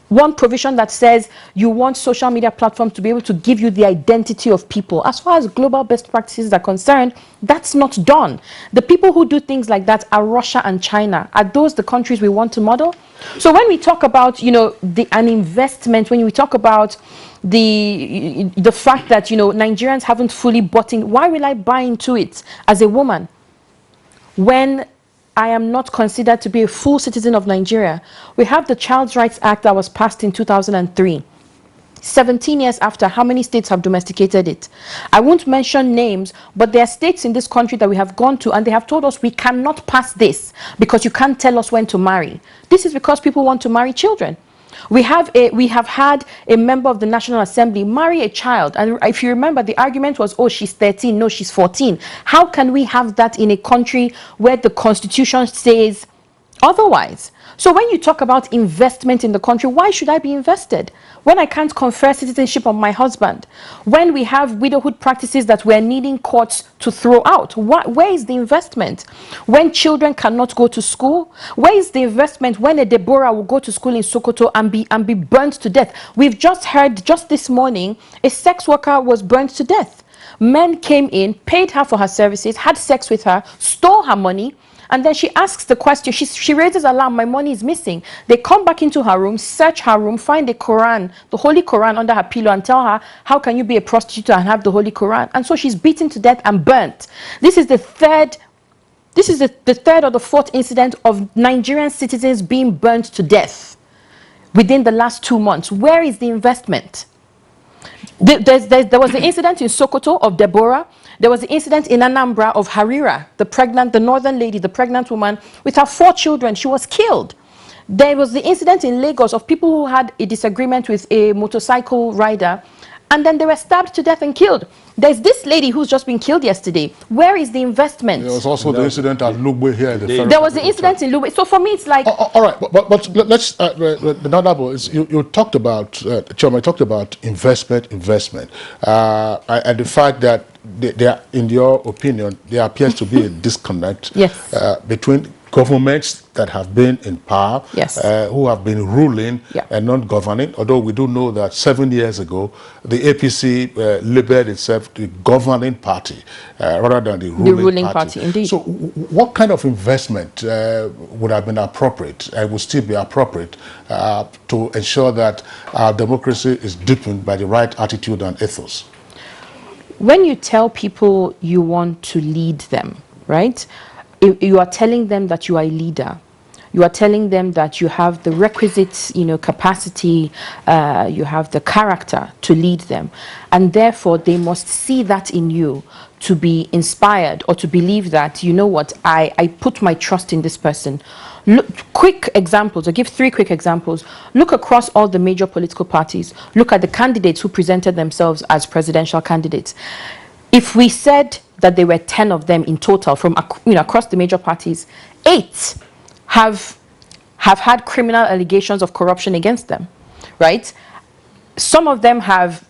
one provision that says you want social media platforms to be able to give you the identity of people. As far as global best practices are concerned, that's not done. The people who do things like that are Russia and China. Are those the countries we want to model? So when we talk about, you know, an investment, when we talk about the fact that, you know, Nigerians haven't fully bought in, why will I buy into it as a woman when I am not considered to be a full citizen of Nigeria? We have the Child Rights Act that was passed in 2003. 17 years after, how many states have domesticated it? I won't mention names, but there are states in this country that we have gone to and they have told us we cannot pass this because you can't tell us when to marry. This is because people want to marry children. We have had a member of the National Assembly marry a child, and if you remember, the argument was, oh, she's 13, no, she's 14. How can we have that in a country where the Constitution says otherwise? So when you talk about investment in the country, why should I be invested when I can't confer citizenship on my husband? When we have widowhood practices that we're needing courts to throw out, where is the investment? When children cannot go to school, where is the investment when a Deborah will go to school in Sokoto and be burnt to death? We've just heard, just this morning, a sex worker was burnt to death. Men came in, paid her for her services, had sex with her, stole her money, and then she asks the question, she raises alarm, my money is missing. They come back into her room, search her room, find the Quran, the Holy Quran under her pillow and tell her, how can you be a prostitute and have the Holy Quran? And so she's beaten to death and burnt. This is the third or the fourth incident of Nigerian citizens being burnt to death within the last 2 months. Where is the investment? There was the incident in Sokoto of Deborah. There was the incident in Anambra of Harira, the northern lady, the pregnant woman with her 4 children. She was killed. There was the incident in Lagos of people who had a disagreement with a motorcycle rider, and then they were stabbed to death and killed. There's this lady who's just been killed yesterday. Where is the investment? There was also the incident at Lugbe here. There was the incident in Lugbe. So for me, it's like... All right, but let's... you talked about, Choma, talked about investment, and the fact that there, in your opinion, there appears to be a disconnect between governments that have been in power, who have been ruling and not governing, although we do know that 7 years ago, the APC labeled itself the governing party rather than the ruling party. Indeed. So what kind of investment would have been appropriate and would still be appropriate to ensure that our democracy is deepened by the right attitude and ethos? When you tell people you want to lead them, right? You are telling them that you are a leader. You are telling them that you have the requisite, capacity, you have the character to lead them. And therefore, they must see that in you to be inspired or to believe that, you know what, I put my trust in this person. Look, quick examples, I'll give 3 quick examples. Look across all the major political parties. Look at the candidates who presented themselves as presidential candidates. If we said that there were 10 of them in total from across the major parties, 8 have had criminal allegations of corruption against them, right? Some of them have,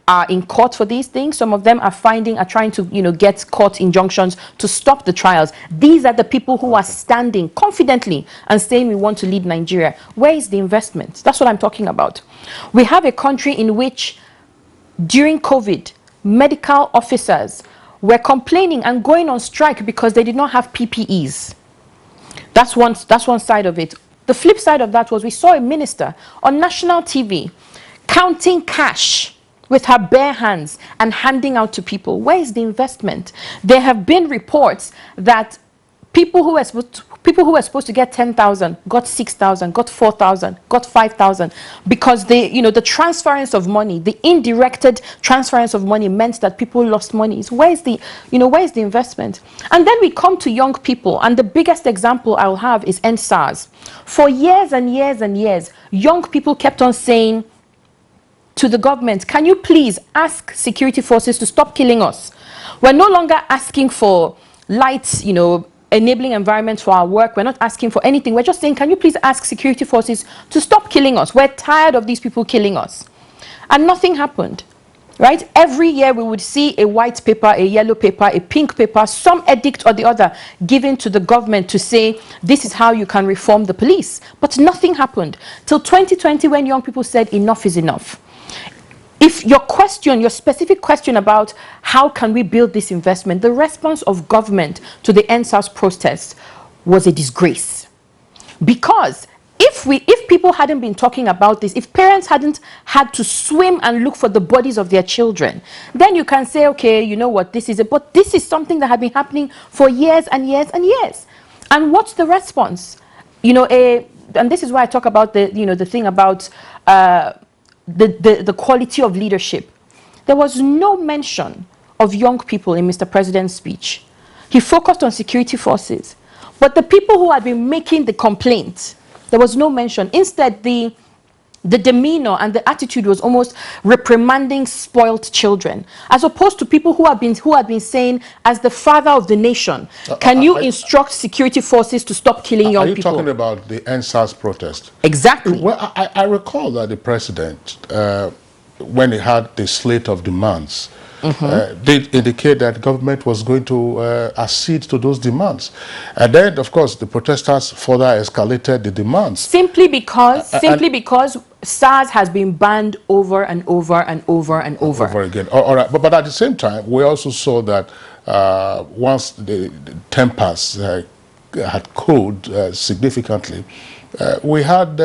are in court for these things. Some of them are trying to, get court injunctions to stop the trials. These are the people who are standing confidently and saying we want to lead Nigeria. Where is the investment? That's what I'm talking about. We have a country in which during COVID, medical officers were complaining and going on strike because they did not have PPEs. That's one side of it. The flip side of that was we saw a minister on national TV counting cash with her bare hands and handing out to people. Where is the investment? There have been reports that people who were supposed to get 10,000 got 6,000, got 4,000, got 5,000 because the transference of money, the indirected transference of money meant that people lost money. Where is the investment? And then we come to young people, and the biggest example I'll have is EndSARS. For years and years and years, young people kept on saying to the government, can you please ask security forces to stop killing us? We're no longer asking for light, enabling environment for our work. We're not asking for anything. We're just saying, can you please ask security forces to stop killing us? We're tired of these people killing us. And nothing happened, right? Every year we would see a white paper, a yellow paper, a pink paper, some edict or the other given to the government to say, this is how you can reform the police. But nothing happened till 2020 when young people said, enough is enough. If your specific question about how can we build this investment, the response of government to the EndSARS protests was a disgrace. Because if people hadn't been talking about this, if parents hadn't had to swim and look for the bodies of their children, then you can say, okay, you know what, this is it. But this is something that had been happening for years and years and years. And what's the response? And this is why I talk about the thing about the quality of leadership. There was no mention of young people in Mr. President's speech. He focused on security forces. But the people who had been making the complaint, there was no mention. Instead, the demeanor and the attitude was almost reprimanding spoiled children, as opposed to people who had been saying, as the father of the nation, can you instruct security forces to stop killing young people? Are you talking about the EndSARS protest? Exactly. Well, I recall that the president, when he had the slate of demands, did indicate that government was going to accede to those demands. And then, of course, the protesters further escalated the demands. Simply because SARS has been banned over and over and over and over. Over again. All right. But at the same time, we also saw that once the tempers had cooled significantly, we had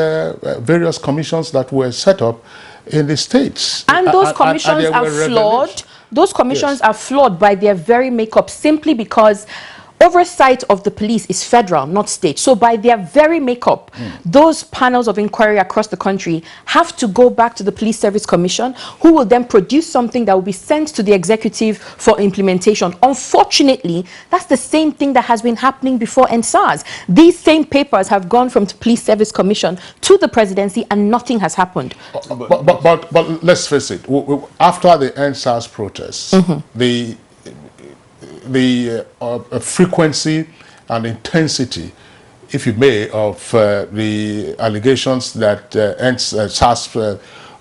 various commissions that were set up in the states. And those commissions are flawed. Those commissions are flawed by their very makeup, simply because oversight of the police is federal, not state. So by their very makeup, those panels of inquiry across the country have to go back to the Police Service Commission, who will then produce something that will be sent to the executive for implementation. Unfortunately, that's the same thing that has been happening before EndSARS. These same papers have gone from the Police Service Commission to the presidency and nothing has happened. But let's face it, after the EndSARS protests, the frequency and intensity, if you may, of the allegations that SARS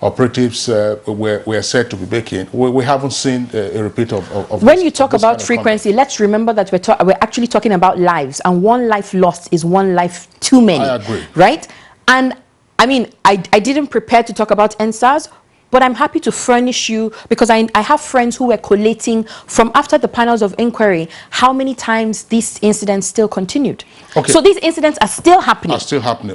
operatives were said to be making, we haven't seen a repeat of when you talk about frequency, let's remember that we're actually talking about lives, and one life lost is one life too many. I agree. Right? And I mean, I didn't prepare to talk about EndSARS, but I'm happy to furnish you, because I have friends who were collating from after the panels of inquiry how many times these incidents still continued. Okay. So these incidents are still happening.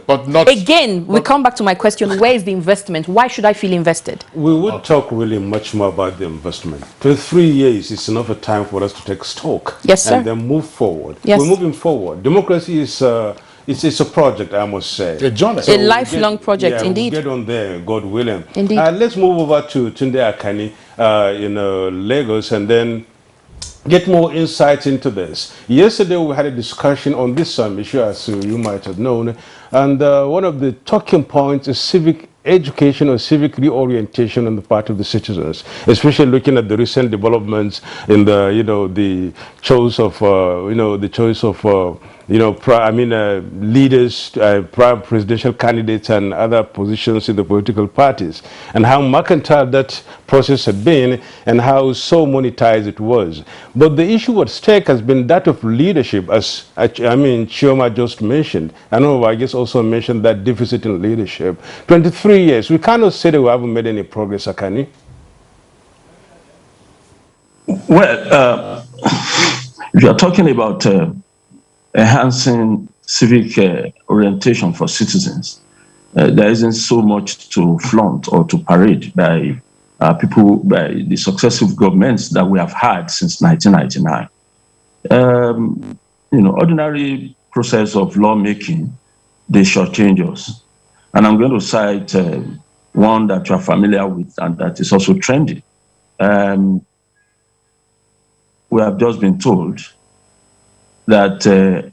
But not... Again, we come back to my question, where is the investment? Why should I feel invested? We would talk really much more about the investment. 3 years is enough a time for us to take stock. Yes, sir. And then move forward. Yes. We're moving forward. Democracy is it's a project, I must say. A lifelong project, yeah, indeed. We'll get on there, God willing. Indeed. Let's move over to Tunde Akani in Lagos, and then get more insight into this. Yesterday we had a discussion on this issue, as you might have known, and one of the talking points is civic education or civic reorientation on the part of the citizens, especially looking at the recent developments in the the choice of leaders, prime presidential candidates, and other positions in the political parties, and how mercantile that process had been, and how so monetized it was. But the issue at stake has been that of leadership, as Chioma just mentioned. I guess also mentioned that deficit in leadership. 23 years, we cannot say that we haven't made any progress, Akani. Well, if you are talking about enhancing civic orientation for citizens, there isn't so much to flaunt or to parade by by the successive governments that we have had since 1999. Ordinary process of lawmaking, they shortchange us. And I'm going to cite one that you are familiar with and that is also trendy. We have just been told that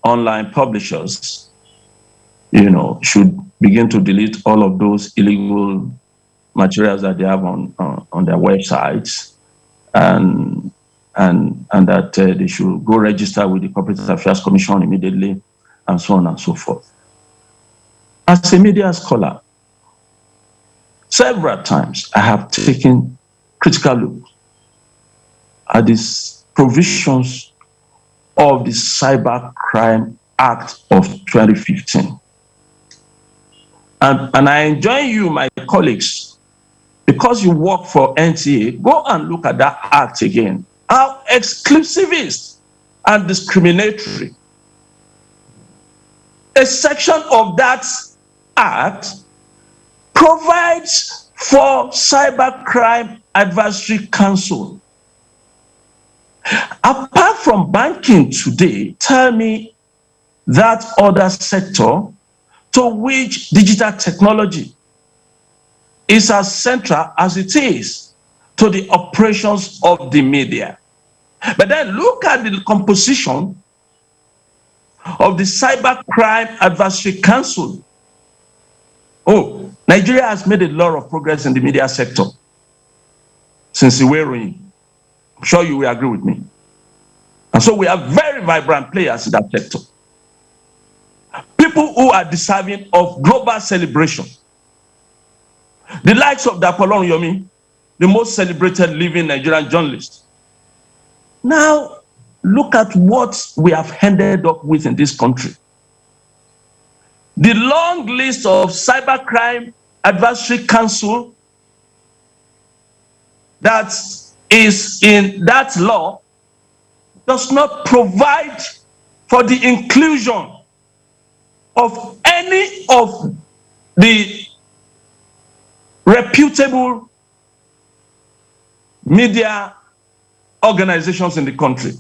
online publishers, should begin to delete all of those illegal materials that they have on their websites, and that they should go register with the Corporate Affairs Commission immediately, and so on and so forth. As a media scholar, several times I have taken critical look at these provisions of the Cybercrime Act of 2015. And I enjoin you, my colleagues, because you work for NTA, go and look at that act again. How exclusivist and discriminatory. A section of that act provides for Cybercrime Advisory Council. Apart from banking today, tell me that other sector to which digital technology is as central as it is to the operations of the media. But then look at the composition of the Cybercrime Advisory Council. Oh, Nigeria has made a lot of progress in the media sector since Iweroyin. I'm sure you will agree with me. And so we have very vibrant players in that sector. People who are deserving of global celebration. The likes of Dapolon Yomi, the most celebrated living Nigerian journalist. Now, look at what we have ended up with in this country. The long list of Cybercrime Advisory Council that is in that law does not provide for the inclusion of any of the reputable media organizations in the country.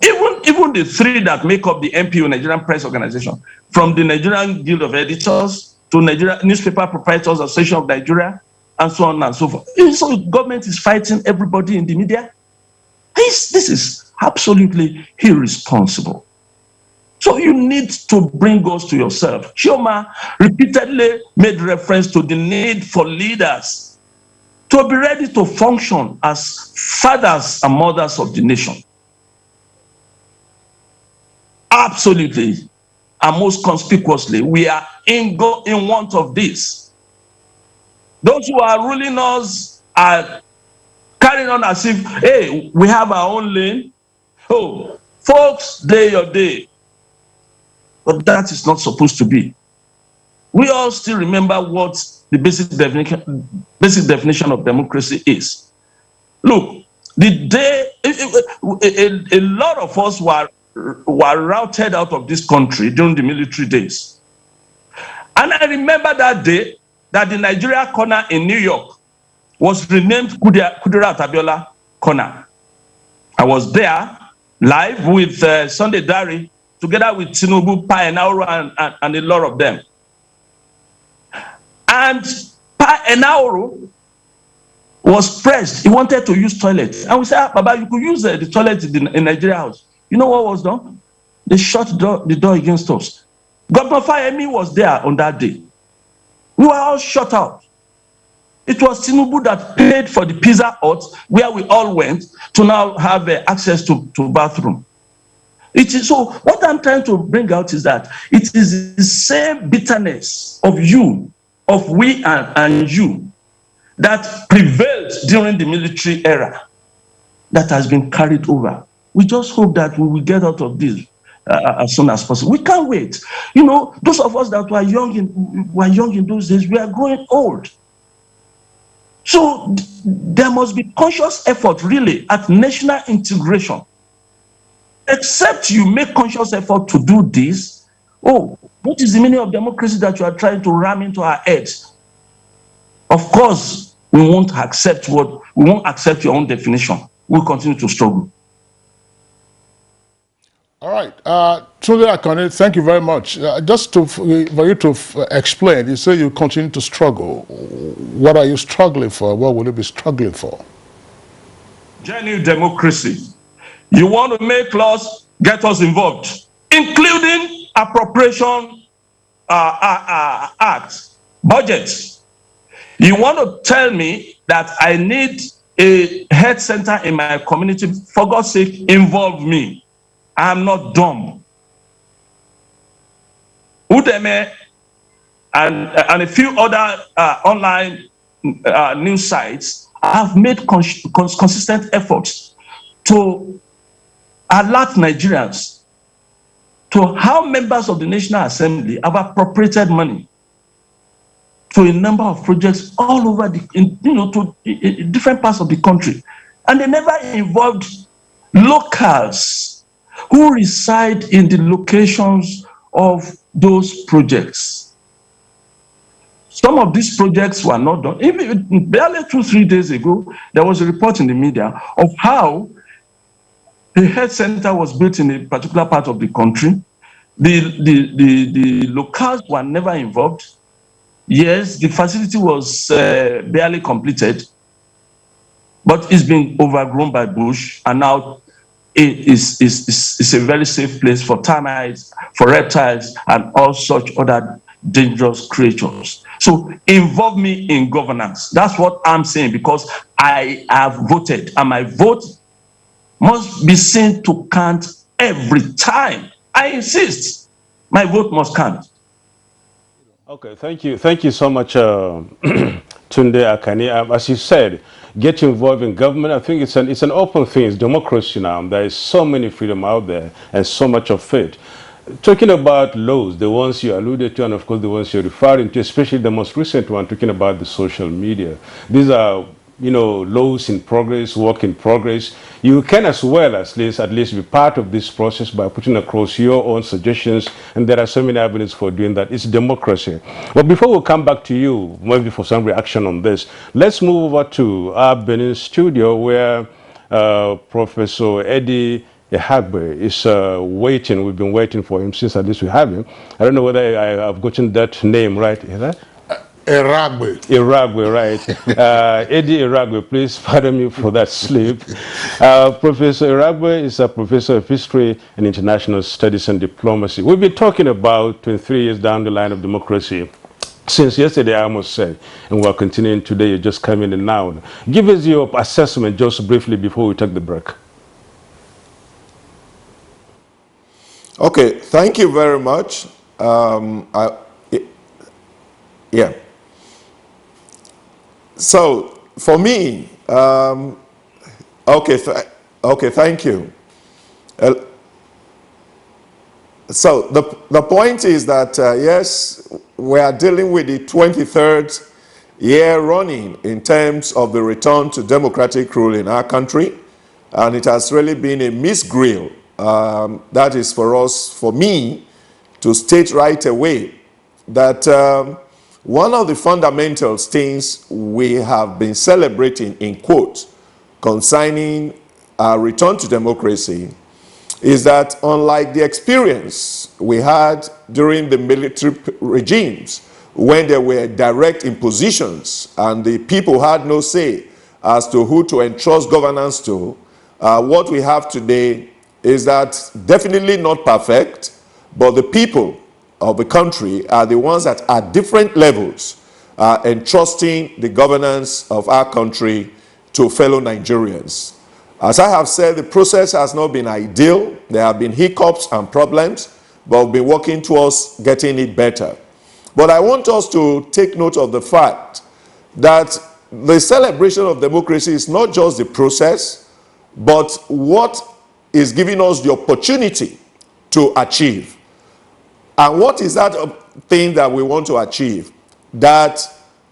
Even the three that make up the NPO, Nigerian Press Organization, from the Nigerian Guild of Editors to Nigerian Newspaper Proprietors Association of Nigeria, and so on and so forth. So government is fighting everybody in the media. This is absolutely irresponsible. So you need to bring us to yourself. Chioma repeatedly made reference to the need for leaders to be ready to function as fathers and mothers of the nation. Absolutely, and most conspicuously, we are in want of this. Those who are ruling us are carrying on as if, hey, we have our own lane. Oh, folks, day your day. But that is not supposed to be. We all still remember what the basic definition of democracy is. Look, the day a lot of us were routed out of this country during the military days. And I remember that day that the Nigeria corner in New York was renamed Kudirat Abiola Corner. I was there live with Sunday Dari together with Tinubu, Pa Enauro, and a lot of them. And Pa Enauro was pressed. He wanted to use toilets. And we said, Baba, you could use the toilet in Nigeria House. You know what was done? They shut the door against us. Governor Fayemi was there on that day. We were all shut out. It was Tinubu that paid for the Pizza Hut where we all went to now have access to bathroom. It is so. What I'm trying to bring out is that it is the same bitterness of you, of we and you, that prevailed during the military era that has been carried over. We just hope that we will get out of this as soon as possible. We can't wait. You know, those of us that were young in those days, we are growing old. So there must be conscious effort really at national integration. Except you make conscious effort to do this, oh, what is the meaning of democracy that you are trying to ram into our heads? Of course, we won't accept your own definition. We'll continue to struggle. All right. Tunde Akane, thank you very much. Just for you to explain, you say you continue to struggle. What are you struggling for? What will you be struggling for? Genuine democracy. You want to make laws, get us involved, including appropriation acts, budgets. You want to tell me that I need a health center in my community? For God's sake, involve me. I am not dumb. Udeme and a few other online news sites have made consistent efforts to alert Nigerians to how members of the National Assembly have appropriated money to a number of projects all over in different parts of the country, and they never involved locals who reside in the locations of those projects. Some of these projects were not done. Even barely 2-3 days ago, there was a report in the media of how a health center was built in a particular part of the country. The locals were never involved. Yes, the facility was barely completed, but it's been overgrown by bush, and now it is a very safe place for termites, for reptiles, and all such other dangerous creatures. So involve me in governance. That's what I'm saying, because I have voted, and my vote must be seen to count every time. I insist, my vote must count. Okay, thank you so much, Tunde Akane. As you said, get involved in government. I think it's an open thing. It's democracy now. There is so many freedom out there and so much of it. Talking about laws, the ones you alluded to, and of course the ones you're referring to, especially the most recent one, talking about the social media. These are, laws in progress, work in progress. You can as well at least be part of this process by putting across your own suggestions, and there are so many avenues for doing that. It's democracy. But before we come back to you, maybe for some reaction on this, let's move over to our Benin studio where Professor Eddie Ehagbe is waiting. We've been waiting for him since at least we have him. I don't know whether I have gotten that name right. Is that? Iragwe. Iragwe, right. Eddie Iragwe, please pardon me for that slip. Professor Iragwe is a professor of history and international studies and diplomacy. We've been talking about 23 years down the line of democracy. Since yesterday, I must say, and we're continuing today. You're just coming in now. Give us your assessment just briefly before we take the break. Okay, thank you very much. Yeah. So for me, okay, thank you. So the point is that yes, we are dealing with the 23rd year running in terms of the return to democratic rule in our country, and it has really been a misgrill. That is for me, to state right away that one of the fundamental things we have been celebrating, in quotes, concerning our return to democracy is that unlike the experience we had during the military regimes, when there were direct impositions and the people had no say as to who to entrust governance to, what we have today is that definitely not perfect, but the people of the country are the ones that at different levels are entrusting the governance of our country to fellow Nigerians. As I have said, the process has not been ideal. There have been hiccups and problems, but we've been working towards getting it better. But I want us to take note of the fact that the celebration of democracy is not just the process, but what is giving us the opportunity to achieve. And what is that thing that we want to achieve? That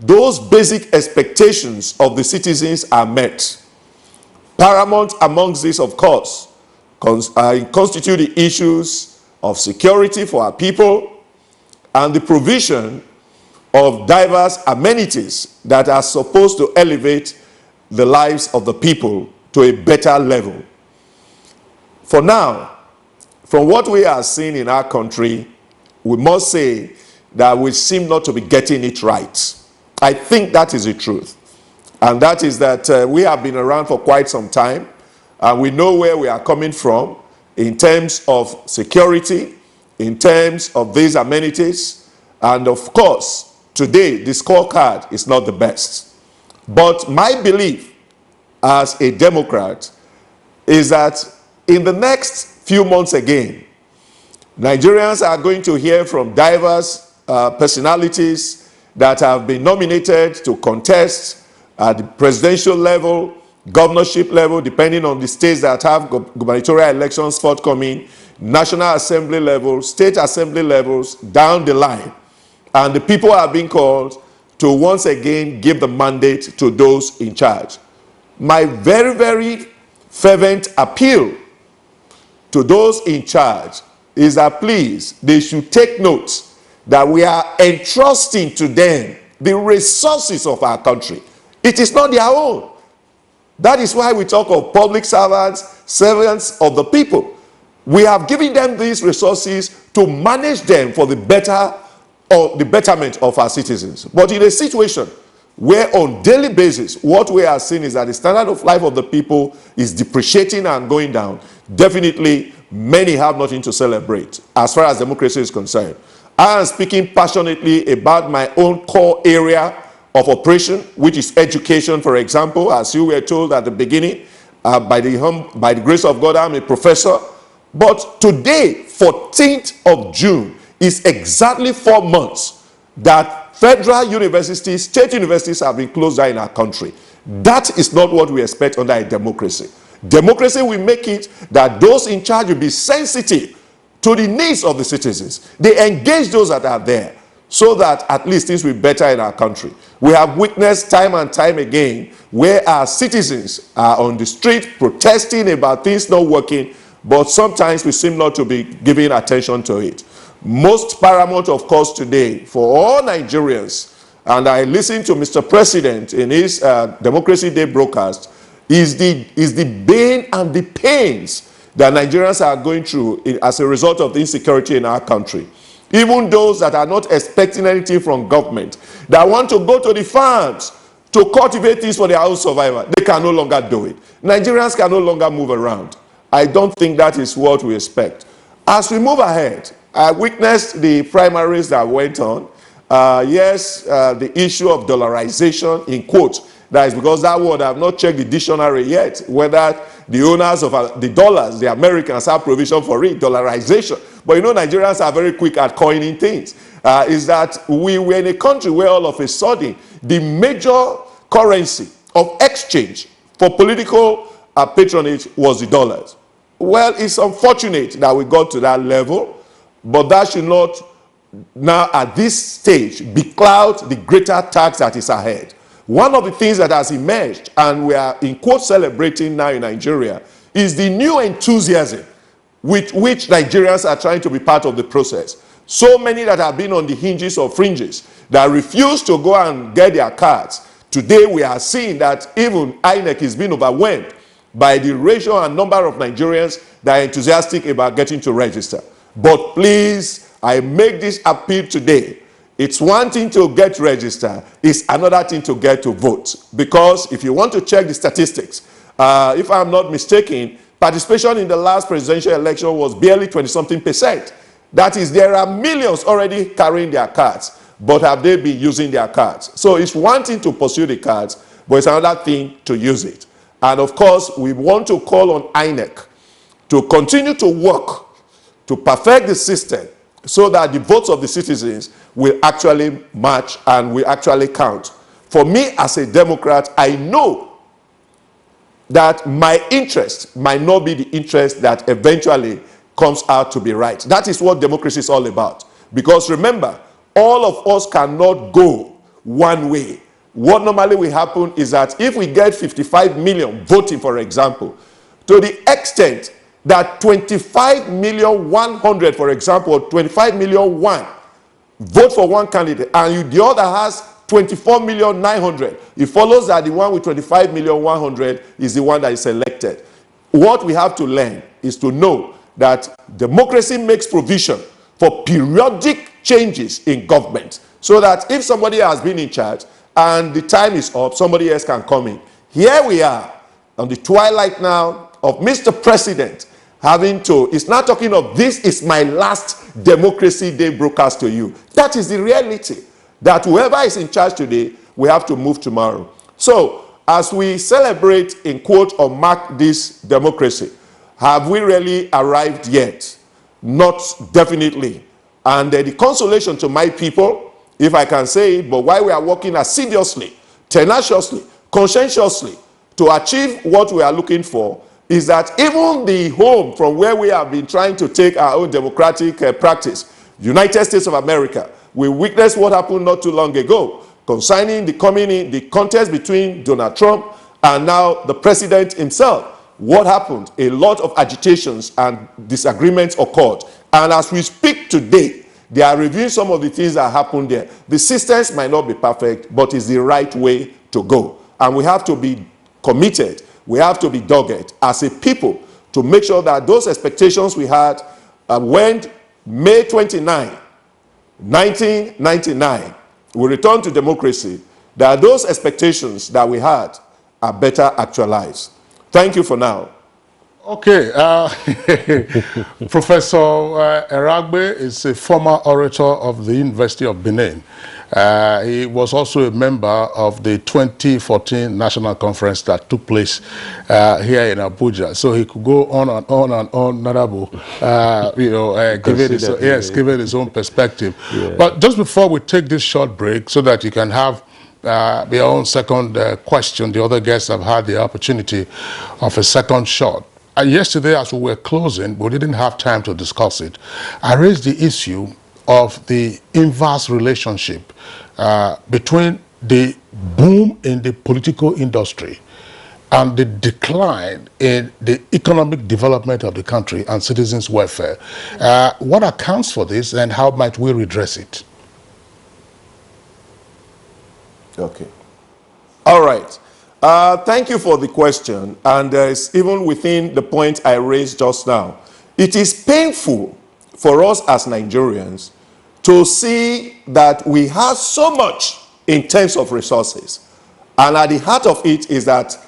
those basic expectations of the citizens are met. Paramount amongst this, of course, constitute the issues of security for our people and the provision of diverse amenities that are supposed to elevate the lives of the people to a better level. For now, from what we are seeing in our country, we must say that we seem not to be getting it right. I think that is the truth. And that is that we have been around for quite some time, and we know where we are coming from in terms of security, in terms of these amenities, and of course, today the scorecard is not the best. But my belief as a Democrat is that in the next few months again, Nigerians are going to hear from diverse personalities that have been nominated to contest at the presidential level, governorship level, depending on the states that have gubernatorial elections forthcoming, national assembly level, state assembly levels, down the line. And the people are being called to once again give the mandate to those in charge. My very, very fervent appeal to those in charge is that please, they should take note that we are entrusting to them the resources of our country. It is not their own. That is why we talk of public servants, servants of the people. We have given them these resources to manage them for the betterment of our citizens. But in a situation where on daily basis, what we are seeing is that the standard of life of the people is depreciating and going down, definitely many have nothing to celebrate as far as democracy is concerned. I am speaking passionately about my own core area of operation, which is education, for example. As you were told at the beginning, by the grace of God, I'm a professor. But today, 14th of June, is exactly 4 months that federal universities, state universities have been closed down in our country. That is not what we expect under a democracy. Democracy will make it that those in charge will be sensitive to the needs of the citizens. They engage those that are there so that at least things will be better in our country. We have witnessed time and time again where our citizens are on the street protesting about things not working, but sometimes we seem not to be giving attention to it. Most paramount, of course, today for all Nigerians, and I listened to Mr. President in his Democracy Day broadcast, is the bane and the pains that Nigerians are going through as a result of the insecurity in our country. Even those that are not expecting anything from government, that want to go to the farms to cultivate things for their own survival, they can no longer do it. Nigerians can no longer move around. I don't think that is what we expect. As we move ahead, I witnessed the primaries that went on. The issue of dollarization, in quotes, that is because that word, I have not checked the dictionary yet, whether the owners of the dollars, the Americans, have provision for it, dollarization. But you know, Nigerians are very quick at coining things. Is that we were in a country where all of a sudden, the major currency of exchange for political patronage was the dollars. Well, it's unfortunate that we got to that level, but that should not now at this stage becloud the greater task that is ahead. One of the things that has emerged, and we are in quote celebrating now in Nigeria, is the new enthusiasm with which Nigerians are trying to be part of the process. So many that have been on the hinges or fringes that refuse to go and get their cards. Today we are seeing that even INEC is being overwhelmed by the ratio and number of Nigerians that are enthusiastic about getting to register. But please, I make this appeal today. It's one thing to get registered, it's another thing to get to vote. Because if you want to check the statistics, if I'm not mistaken, participation in the last presidential election was barely 20-something%. That is, there are millions already carrying their cards, but have they been using their cards? So it's one thing to pursue the cards, but it's another thing to use it. And of course, we want to call on INEC to continue to work to perfect the system so that the votes of the citizens will actually match and will actually count. For me as a Democrat, I know that my interest might not be the interest that eventually comes out to be right. That is what democracy is all about. Because remember, all of us cannot go one way. What normally will happen is that if we get 55 million voting, for example, to the extent that 25,100,000, for example, or 25,000,001 vote for one candidate, and the other has 24,900,000, it follows that the one with 25,100,000 is the one that is elected. What we have to learn is to know that democracy makes provision for periodic changes in government, so that if somebody has been in charge and the time is up, somebody else can come in. Here we are on the twilight now of Mr. President having to, it's not talking of this is my last democracy day broadcast to you. That is the reality, that whoever is in charge today, we have to move tomorrow. So as we celebrate, in quote, or mark this democracy, have we really arrived yet? Not definitely. And the consolation to my people, if I can say it, but while we are working assiduously, tenaciously, conscientiously to achieve what we are looking for, is that even the home from where we have been trying to take our own democratic practice, United States of America, we witnessed what happened not too long ago concerning the contest between Donald Trump and now the president himself. What happened? A lot of agitations and disagreements occurred. And as we speak today, they are reviewing some of the things that happened there. The systems might not be perfect, but it's the right way to go. And we have to be committed. We have to be dogged as a people to make sure that those expectations we had when May 29, 1999, we returned to democracy, that those expectations that we had are better actualized. Thank you for now. Okay, Professor Eragbe is a former orator of the University of Benin. He was also a member of the 2014 National Conference that took place here in Abuja. So he could go on and on and on, Nadabo, giving his own perspective. Yeah. But just before we take this short break, so that you can have your own second question, the other guests have had the opportunity of a second shot. Yesterday, as we were closing, we didn't have time to discuss it. I raised the issue of the inverse relationship between the boom in the political industry and the decline in the economic development of the country and citizens' welfare. What accounts for this, and how might we redress it? Okay. All right. Thank you for the question. And even within the point I raised just now, it is painful for us as Nigerians to see that we have so much in terms of resources. And at the heart of it is that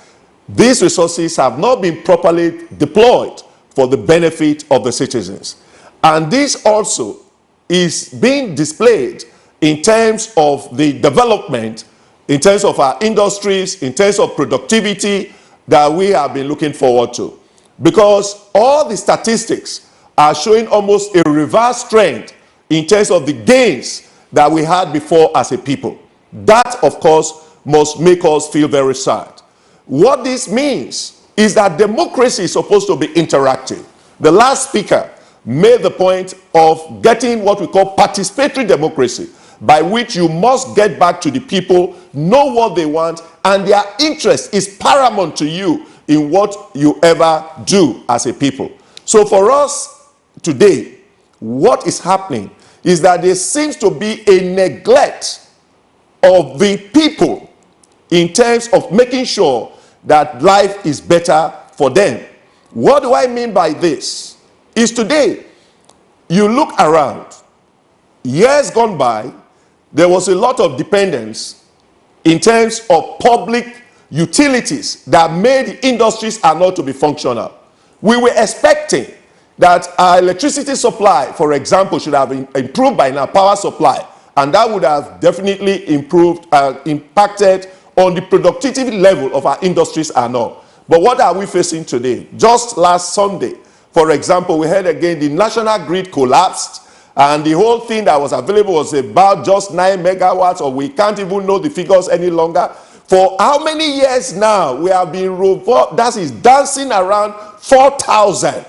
these resources have not been properly deployed for the benefit of the citizens. And this also is being displayed in terms of the development, in terms of our industries, in terms of productivity that we have been looking forward to. Because all the statistics are showing almost a reverse trend in terms of the gains that we had before as a people. That, of course, must make us feel very sad. What this means is that democracy is supposed to be interactive. The last speaker made the point of getting what we call participatory democracy, by which you must get back to the people, know what they want, and their interest is paramount to you in what you ever do as a people. So for us today, what is happening is that there seems to be a neglect of the people in terms of making sure that life is better for them. What do I mean by this? Is today, you look around, years gone by, there was a lot of dependence in terms of public utilities that made industries are not to be functional. We were expecting that our electricity supply, for example, should have improved by now, power supply, and that would have definitely impacted on the productivity level of our industries and all. But what are we facing today? Just last Sunday, for example, we heard again the national grid collapsed, and the whole thing that was available was about just 9 megawatts, or we can't even know the figures any longer. For how many years now we have been that is dancing around 4,000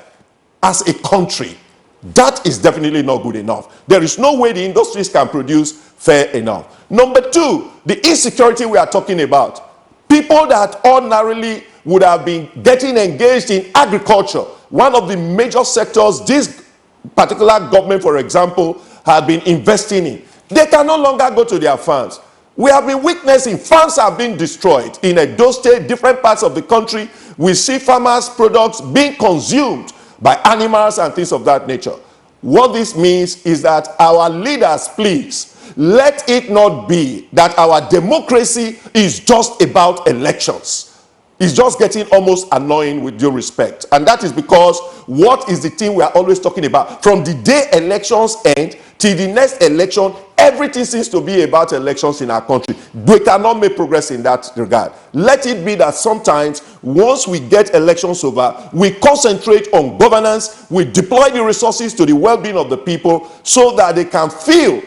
as a country? That is definitely not good enough. There is no way the industries can produce fair enough. Number two, the insecurity we are talking about. People that ordinarily would have been getting engaged in agriculture, one of the major sectors this particular government, for example, had been investing in, they can no longer go to their farms. We have been witnessing farms have been destroyed in Edo State, different parts of the country. We see farmers' products being consumed by animals and things of that nature. What this means is that our leaders, please, let it not be that our democracy is just about elections. It's just getting almost annoying, with due respect. And that is because what is the thing we are always talking about? From the day elections end till the next election, everything seems to be about elections in our country. We cannot make progress in that regard. Let it be that sometimes, once we get elections over, we concentrate on governance, we deploy the resources to the well-being of the people so that they can feel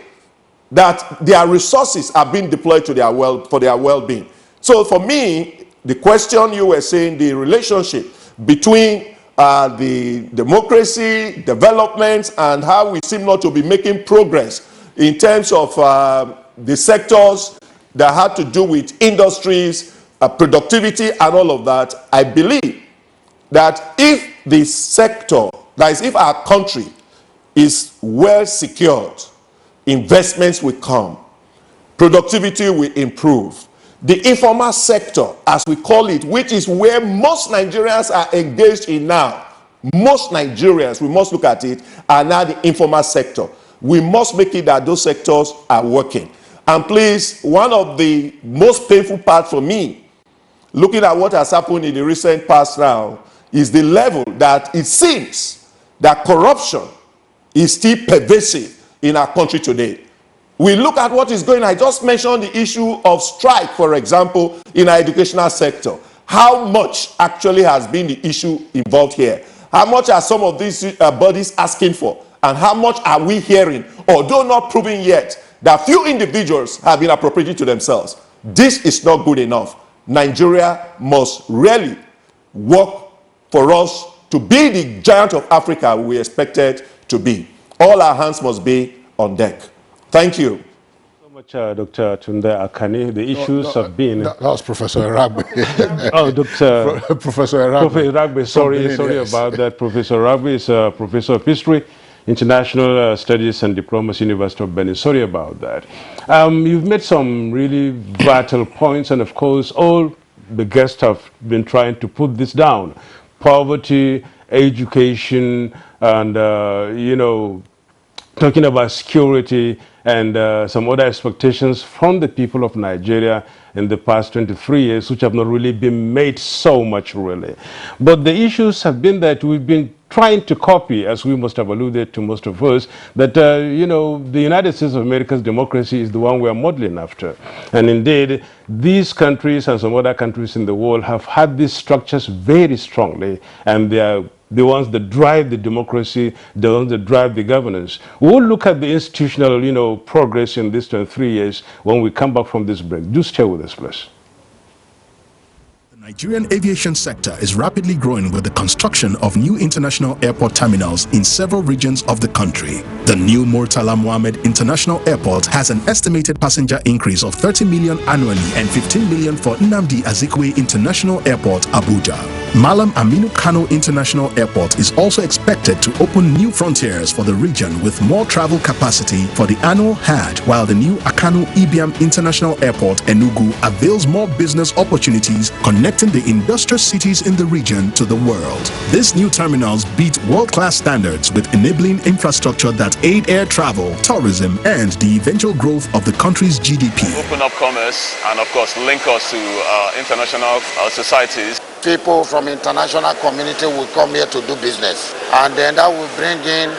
that their resources are being deployed to for their well-being. So for me, the question you were saying, the relationship between the democracy, development, and how we seem not to be making progress in terms of the sectors that had to do with industries, productivity, and all of that, I believe that if the sector, that is, if our country is well secured, investments will come, productivity will improve. The informal sector, as we call it, which is where most Nigerians are engaged in now, most Nigerians, we must look at it, are now the informal sector. We must make it that those sectors are working. And please, one of the most painful parts for me, looking at what has happened in the recent past now, is the level that it seems that corruption is still pervasive in our country today. We look at what is going on. I just mentioned the issue of strike, for example, in our educational sector. How much actually has been the issue involved here? How much are some of these bodies asking for? And how much are we hearing, although not proven yet, that few individuals have been appropriating to themselves? This is not good enough. Nigeria must really work for us to be the giant of Africa we expected to be. All our hands must be on deck. Thank you. So much, Dr. Tunde Akani. The issues have been... That was Professor Eragbe. Oh, Dr. Professor Eragbe. Professor Eragbe, sorry about that. Professor Eragbe is a professor of history, international studies and diplomacy, University of Benin. Sorry about that. You've made some really vital points, and of course, all the guests have been trying to put this down. Poverty, education, and, you know, talking about security and some other expectations from the people of Nigeria in the past 23 years, which have not really been made so much, really. But the issues have been that we've been trying to copy, as we must have alluded to, most of us, that, you know, the United States of America's democracy is the one we are modeling after. And indeed, these countries and some other countries in the world have had these structures very strongly, and they are the ones that drive the democracy, the ones that drive the governance. We'll look at the institutional, you know, progress in these 23 years when we come back from this break. Do stay with us, please. The Nigerian aviation sector is rapidly growing with the construction of new international airport terminals in several regions of the country. The new Murtala Mohammed International Airport has an estimated passenger increase of 30 million annually and 15 million for Nnamdi Azikiwe International Airport, Abuja. Malam Aminu Kano International Airport is also expected to open new frontiers for the region with more travel capacity for the annual Hajj, while the new Akanu Ibiam International Airport, Enugu, avails more business opportunities connecting the industrial cities in the region to the world. These new terminals beat world-class standards with enabling infrastructure that aid air travel, tourism, and the eventual growth of the country's GDP. Open up commerce and, of course, link us to international societies. People from international community will come here to do business, and then that will bring in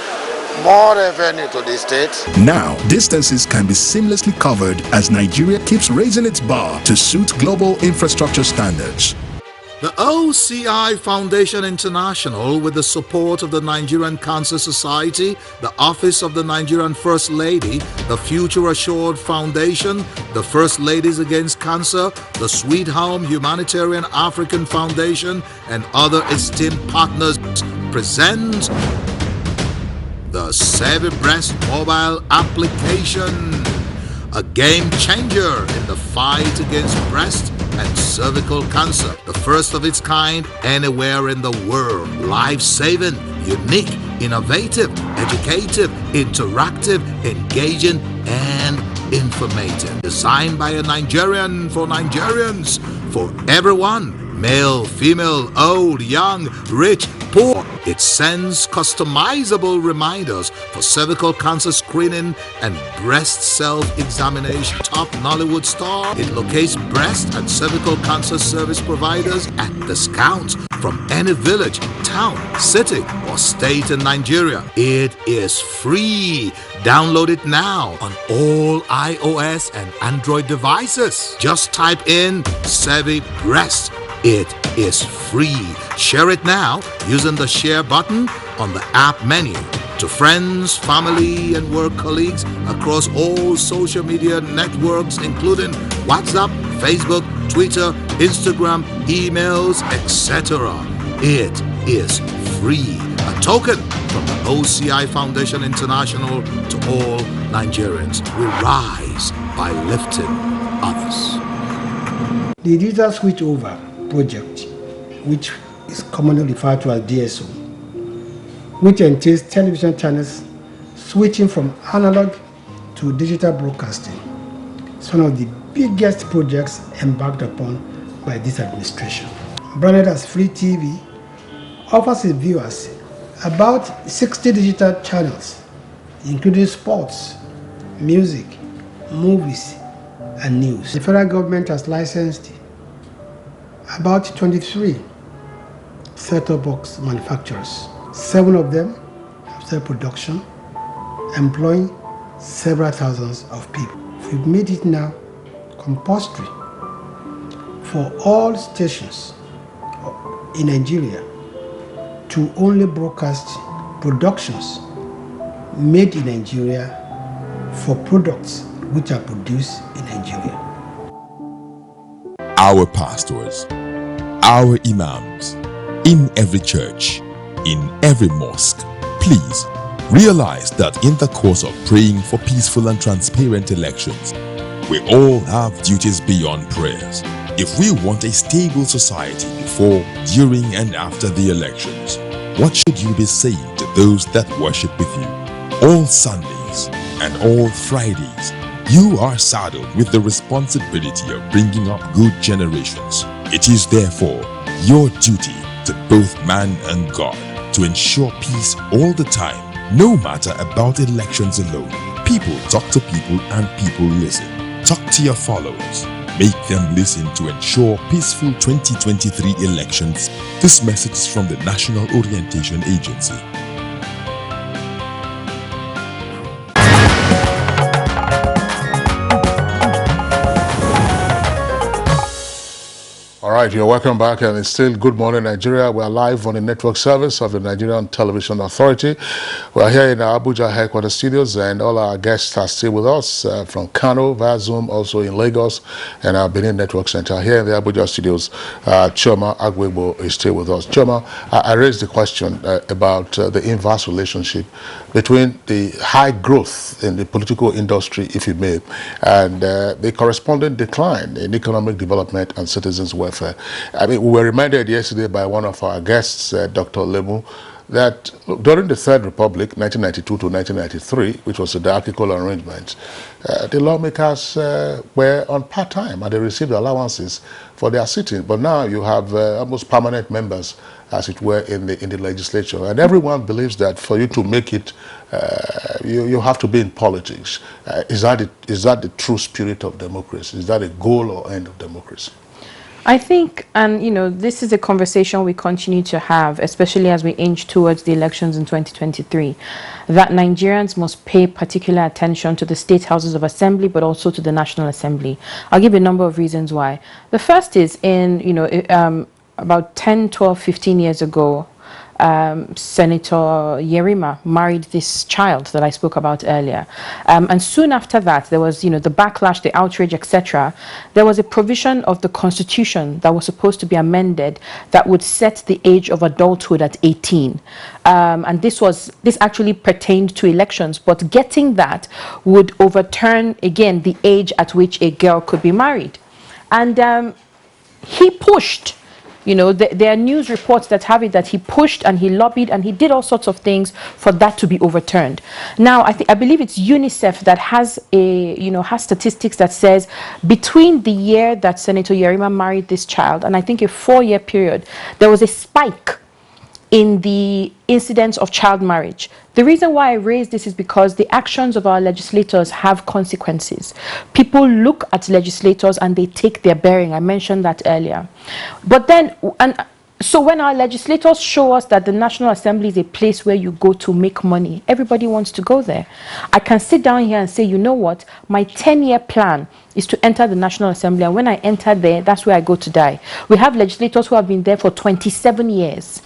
more revenue to the state. Now, distances can be seamlessly covered as Nigeria keeps raising its bar to suit global infrastructure standards. The OCI Foundation International, with the support of the Nigerian Cancer Society, the Office of the Nigerian First Lady, the Future Assured Foundation, the First Ladies Against Cancer, the Sweet Home Humanitarian African Foundation, and other esteemed partners present the Savvy Breast mobile application, a game changer in the fight against breast and cervical cancer, the first of its kind anywhere in the world. Life-saving, unique, innovative, educative, interactive, engaging, and informative. Designed by a Nigerian for Nigerians, for everyone. Male, female, old, young, rich, poor. It sends customizable reminders for cervical cancer screening and breast self-examination. Top Nollywood star. It locates breast and cervical cancer service providers at discounts from any village, town, city, or state in Nigeria. It is free. Download it now on all iOS and Android devices. Just type in Savvy Breast. It is free. Share it now using the share button on the app menu to friends, family, and work colleagues across all social media networks, including WhatsApp, Facebook, Twitter, Instagram, emails, etc. It is free. A token from the OCI Foundation International to all Nigerians. We rise by lifting others. The digital switchover project, which is commonly referred to as DSO, which entails television channels switching from analog to digital broadcasting. It's one of the biggest projects embarked upon by this administration. Branded as Free TV, offers its viewers about 60 digital channels, including sports, music, movies, and news. The federal government has licensed about 23 set-top box manufacturers. 7 of them have started production, employing several thousands of people. We've made it now compulsory for all stations in Nigeria to only broadcast productions made in Nigeria for products which are produced in Nigeria. Our pastors, our imams, in every church, in every mosque, please realize that in the course of praying for peaceful and transparent elections, we all have duties beyond prayers. If we want a stable society before, during, and after the elections, what should you be saying to those that worship with you? All Sundays and all Fridays, you are saddled with the responsibility of bringing up good generations. It is therefore your duty to both man and God to ensure peace all the time, no matter about elections alone. People talk to people and people listen. Talk to your followers. Make them listen to ensure peaceful 2023 elections. This message is from the National Orientation Agency. All right, you're welcome back, and it's still Good Morning Nigeria. We are live on the network service of the Nigerian Television Authority. We are here in our Abuja headquarters studios, and all our guests are still with us from Kano via Zoom, also in Lagos, and our Benin Network Center. Here in the Abuja studios, Choma Agwegbo is still with us. Choma, I raised the question about the inverse relationship between the high growth in the political industry, if you may, and the corresponding decline in economic development and citizens' welfare. I mean, we were reminded yesterday by one of our guests, Dr. Lemu, that during the Third Republic, 1992 to 1993, which was a diarchical arrangement, the lawmakers were on part-time and they received allowances for their sitting. But now you have almost permanent members, as it were, in the legislature. And everyone believes that for you to make it, you have to be in politics. Is that the true spirit of democracy? Is that a goal or end of democracy? I think, and you know, this is a conversation we continue to have, especially as we inch towards the elections in 2023, that Nigerians must pay particular attention to the state houses of assembly, but also to the National Assembly. I'll give you a number of reasons why. The first is about 10, 12, 15 years ago, Senator Yerima married this child that I spoke about earlier. And soon after that, there was, the backlash, the outrage, etc. There was a provision of the Constitution that was supposed to be amended that would set the age of adulthood at 18. And this actually pertained to elections, but getting that would overturn, again, the age at which a girl could be married. And he pushed. There are news reports that have it that he pushed and he lobbied and he did all sorts of things for that to be overturned. Now, I believe it's UNICEF that has has statistics that says between the year that Senator Yerima married this child and I think a 4-year period, there was a spike in the incidence of child marriage. The reason why I raise this is because the actions of our legislators have consequences. People look at legislators and they take their bearing. I mentioned that earlier. But then, so when our legislators show us that the National Assembly is a place where you go to make money, everybody wants to go there. I can sit down here and say, you know what, my 10-year plan is to enter the National Assembly, and when I enter there, that's where I go to die. We have legislators who have been there for 27 years.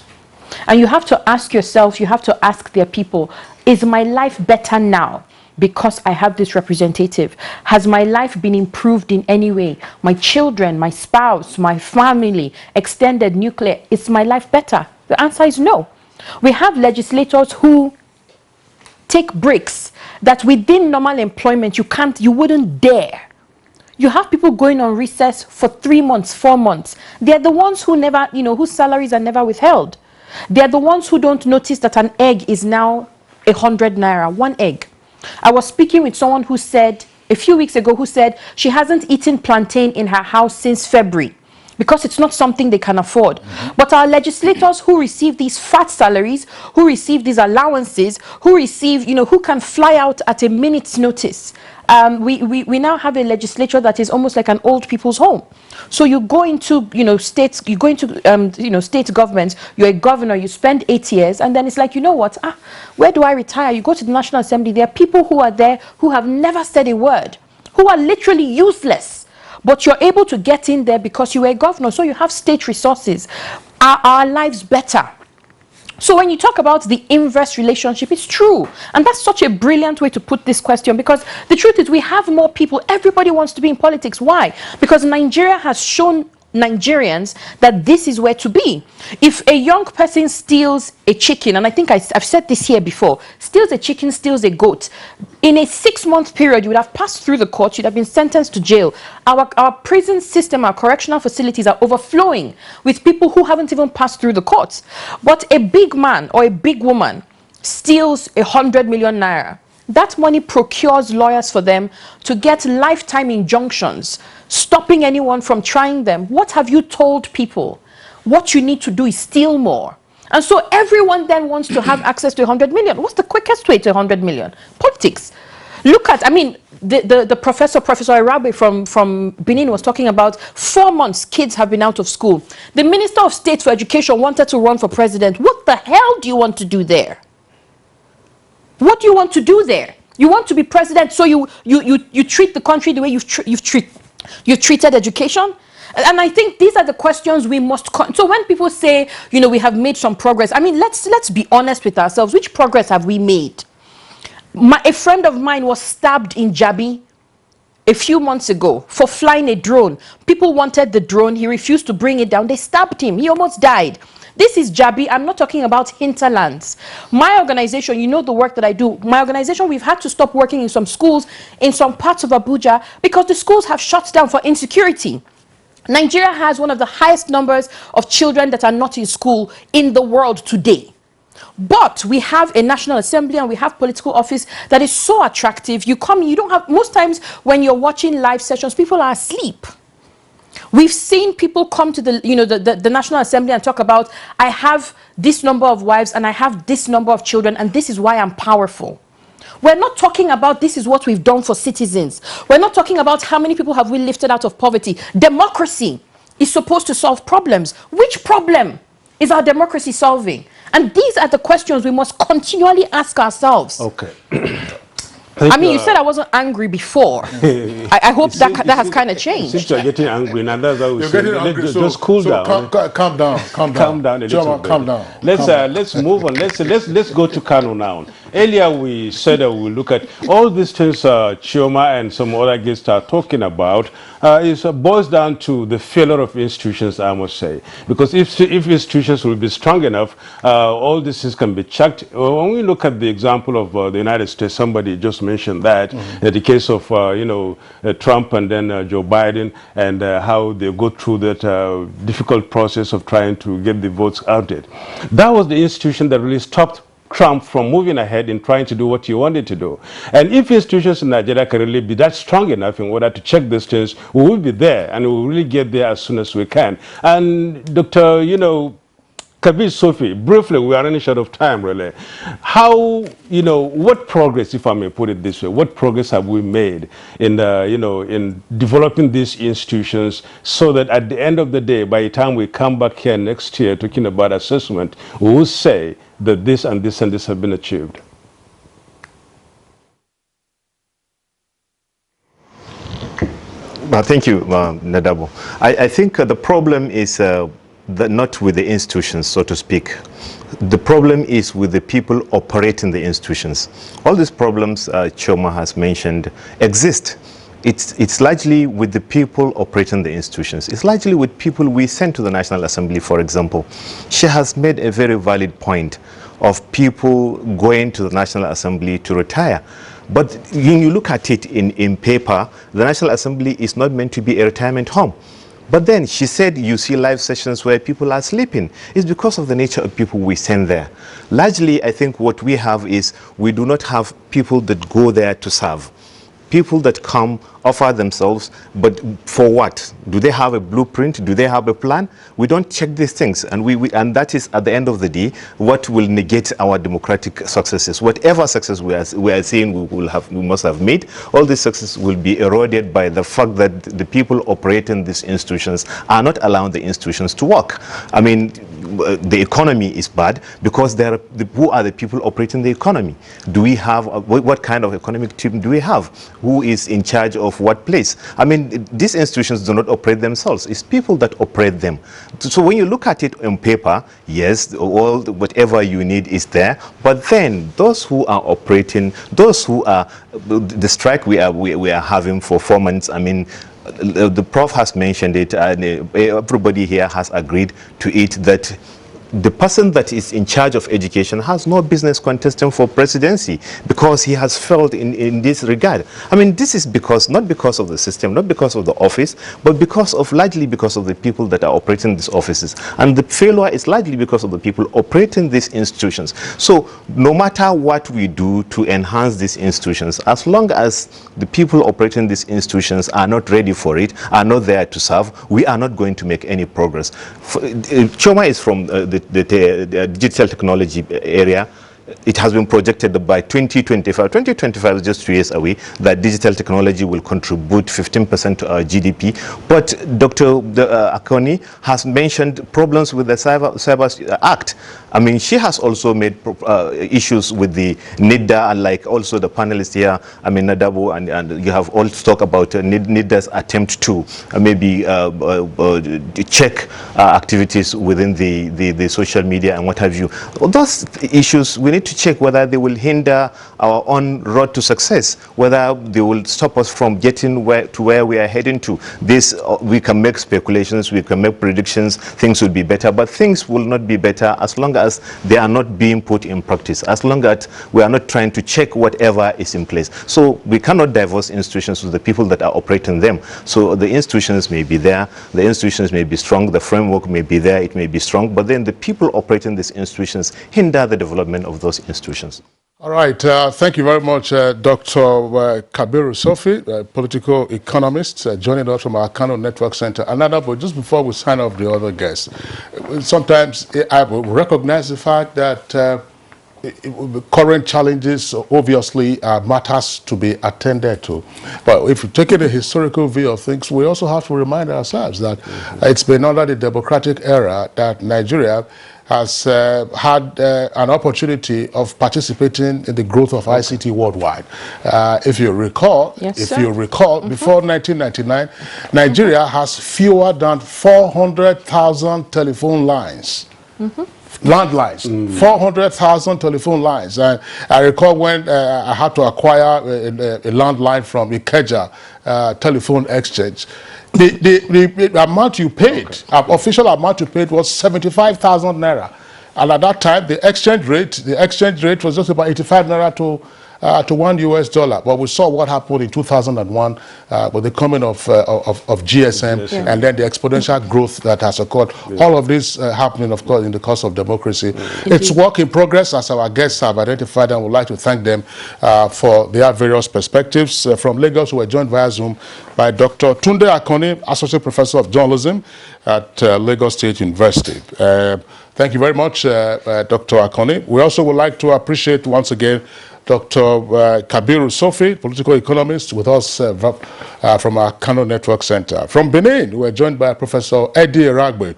And you have to ask yourself, you have to ask their people, is my life better now because I have this representative? Has my life been improved in any way? My children, my spouse, my family, extended nuclear, is my life better? The answer is no. We have legislators who take breaks that within normal employment you wouldn't dare. You have people going on recess for 3 months, 4 months. They're the ones who never, whose salaries are never withheld. They're the ones who don't notice that an egg is now 100 naira, 1 egg. I was speaking with someone who said, a few weeks ago, who said she hasn't eaten plantain in her house since February because it's not something they can afford. But our legislators who receive these fat salaries, who receive these allowances, who receive, who can fly out at a minute's notice, we now have a legislature that is almost like an old people's home. So you go into, states, you go into, state governments, you're a governor, you spend 8 years, and then it's like, where do I retire? You go to the National Assembly, there are people who are there who have never said a word, who are literally useless, but you're able to get in there because you were a governor, so you have state resources. Are our lives better? So when you talk about the inverse relationship, it's true. And that's such a brilliant way to put this question, because the truth is we have more people. Everybody wants to be in politics. Why? Because Nigeria has shown Nigerians that this is where to be. If a young person steals a chicken, and I think I've said this here before, steals a chicken, steals a goat, in a 6-month period, you would have passed through the court, you'd have been sentenced to jail. Our prison system, our correctional facilities are overflowing with people who haven't even passed through the courts. But a big man or a big woman steals 100 million naira. That money procures lawyers for them to get lifetime injunctions, stopping anyone from trying them. What have you told people? What you need to do is steal more. And so everyone then wants to have access to 100 million. What's the quickest way to 100 million? Politics. Look at, the Professor Arabe from Benin was talking about 4 months kids have been out of school. The Minister of State for Education wanted to run for president. What the hell do you want to do there? What do you want to do there? You want to be president, so you treat the country the way you've treated education? And I think these are the questions we must... So when people say, we have made some progress, let's be honest with ourselves. Which progress have we made? A friend of mine was stabbed in Jabi a few months ago for flying a drone. People wanted the drone. He refused to bring it down. They stabbed him. He almost died. This is Jabi. I'm not talking about hinterlands. My organization, the work that I do, my organization, we've had to stop working in some schools in some parts of Abuja because the schools have shut down for insecurity. Nigeria has one of the highest numbers of children that are not in school in the world today. But we have a National Assembly and we have political office that is so attractive. You come, you don't have, most times when you're watching live sessions, people are asleep. We've seen people come to the National Assembly and talk about, I have this number of wives and I have this number of children and this is why I'm powerful. We're not talking about this is what we've done for citizens. We're not talking about how many people have we lifted out of poverty. Democracy is supposed to solve problems. Which problem is our democracy solving? And these are the questions we must continually ask ourselves. Okay. I mean, you said I wasn't angry before. I hope that has kind of changed. Since you're getting angry, now that's how we You're say. getting angry, Just cool down. Calm down. Calm down a little bit. Calm down. Let's move on. Let's go to Kano now. Earlier we said that we'll look at all these things Chioma and some other guests are talking about. Boils down to the failure of institutions, I must say. Because if institutions will be strong enough, all these things can be checked. When we look at the example of the United States, somebody just mentioned that, the case of, Trump and then Joe Biden, and how they go through that difficult process of trying to get the votes counted. That was the institution that really stopped Trump from moving ahead in trying to do what he wanted to do. And if institutions in Nigeria can really be that strong enough in order to check these things, we will be there and we will really get there as soon as we can. And Dr. Kabir Sophie, briefly, we are running short of time, really. How, what progress, if I may put it this way, what progress have we made in, in developing these institutions so that at the end of the day, by the time we come back here next year talking about assessment, we will say that this and this and this have been achieved? Thank you, Nadabo. I think the problem is not with the institutions, so to speak. The problem is with the people operating the institutions. All these problems Chioma has mentioned exist. It's largely with the people operating the institutions. It's largely with people we send to the National Assembly, for example. She has made a very valid point of people going to the National Assembly to retire. But when you look at it in paper, the National Assembly is not meant to be a retirement home. But then she said you see live sessions where people are sleeping. It's because of the nature of people we send there. Largely, I think what we have is we do not have people that go there to serve. People that come, offer themselves, but for what? Do they have a blueprint? Do they have a plan? We don't check these things, and and that is, at the end of the day, what will negate our democratic successes. Whatever success we are saying we must have made, all these success will be eroded by the fact that the people operating these institutions are not allowing the institutions to work. I mean, the economy is bad because who are the people operating the economy? Do we have what kind of economic team do we have? Who is in charge of what place? I mean, these institutions do not operate themselves. It's people that operate them. So when you look at it on paper, yes, whatever you need is there. But then those who are operating, those who are the strike we are having for 4 months. I mean, the Prof has mentioned it, and everybody here has agreed to it, that the person that is in charge of education has no business contesting for presidency because he has failed in this regard. I mean, this is not because of the system, not because of the office, but largely because of the people that are operating these offices. And the failure is largely because of the people operating these institutions. So no matter what we do to enhance these institutions, as long as the people operating these institutions are not ready for it, are not there to serve, we are not going to make any progress. Chioma is from the digital technology area. It has been projected that by 2025, 2025 is just 2 years away, that digital technology will contribute 15% to our GDP. But Dr. Akoni has mentioned problems with the Cyber Act. I mean, she has also made issues with the NIDA, and like also the panelists here, I mean, Nadabo, and you have all talked about NIDA's attempt to maybe check activities within the social media and what have you. Those issues, we need to check whether they will hinder our own road to success, whether they will stop us from getting to where we are heading to. This, we can make speculations, we can make predictions, things will be better, but things will not be better as long as they are not being put in practice, as long as we are not trying to check whatever is in place. So we cannot divorce institutions to the people that are operating them. So the institutions may be there, the institutions may be strong, the framework may be there, it may be strong, but then the people operating these institutions hinder the development of those institutions. All right, thank you very much, Dr. Kabiru Sofi, political economist, joining us from our Kano Network Center. Another, but just before we sign off the other guests, sometimes I will recognize the fact that current challenges obviously are matters to be attended to. But if you take a historical view of things, we also have to remind ourselves that it's been under the democratic era that Nigeria has had an opportunity of participating in the growth of ICT worldwide. If you recall, before 1999, Nigeria has fewer than 400,000 telephone lines. Landlines, 400,000 telephone lines. And I recall when I had to acquire a landline from Ikeja telephone exchange. The amount you paid, official amount you paid was 75,000 naira. And at that time, the exchange rate was just about 85 naira to $1 US. But we saw what happened in 2001 with the coming of GSM and then the exponential growth that has occurred. All of this happening, of course, in the course of democracy. It's work in progress, as our guests have identified, and we'd like to thank them for their various perspectives. From Lagos, we were joined via Zoom by Dr. Tunde Akoni, Associate Professor of Journalism at Lagos State University. Thank you very much, Dr. Akoni. We also would like to appreciate once again Dr. Kabiru Sofi, political economist, with us from our Kano Network Center. From Benin, we are joined by Professor Eddie Eragbe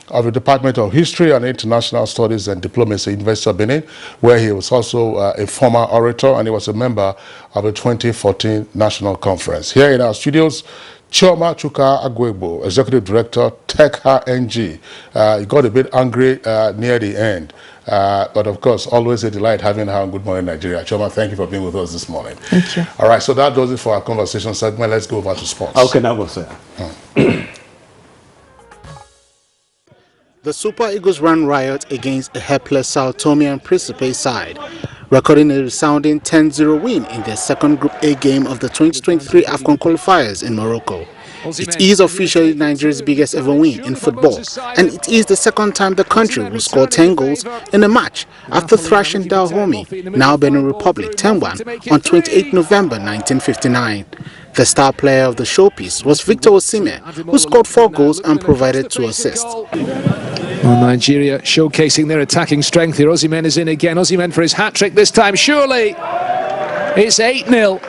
of the Department of History and International Studies and Diplomacy, University of Benin, where he was also a former orator and he was a member of the 2014 National Conference. Here in our studios, Chioma Chuka Agwebo, Executive Director, Tech NG. He got a bit angry near the end. But of course, always a delight having her on Good Morning Nigeria. Chioma, thank you for being with us this morning. Thank you. All right, so that does it for our conversation segment. Let's go over to sports. Okay, now go, sir. The Super Eagles ran riot against a helpless Sao Tome and Principe side, recording a resounding 10-0 win in their second Group A game of the 2023 AFCON qualifiers in Morocco. It is officially Nigeria's biggest ever win in football, and it is the second time the country will score 10 goals in a match after thrashing Dahomey, now Benin Republic, 10-1 on 28 November 1959. The star player of the showpiece was Victor Osimhen, who scored 4 goals and provided 2 assists. Well, Nigeria showcasing their attacking strength here. Osimhen is in again. Osimhen for his hat-trick this time. Surely it's 8-0.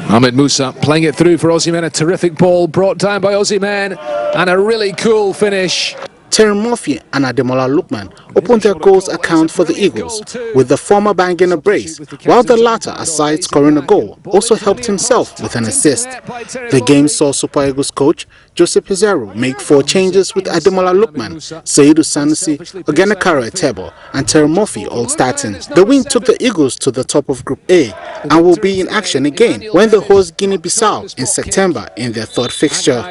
Ahmed Musa playing it through for Osimhen. A terrific ball brought down by Osimhen and a really cool finish. Terry Murphy and Ademola Lookman opened their goals account for the Eagles, with the former banging a brace, while the latter, aside scoring a goal, also helped himself with an assist. The game saw Super Eagles coach Joseph Pizarro make 4 changes with Ademola Lookman, Seydou Sanusi, Ogenekaro Etebo, and Terry Murphy all starting. The win took the Eagles to the top of Group A and will be in action again when they host Guinea-Bissau in September in their 3rd fixture.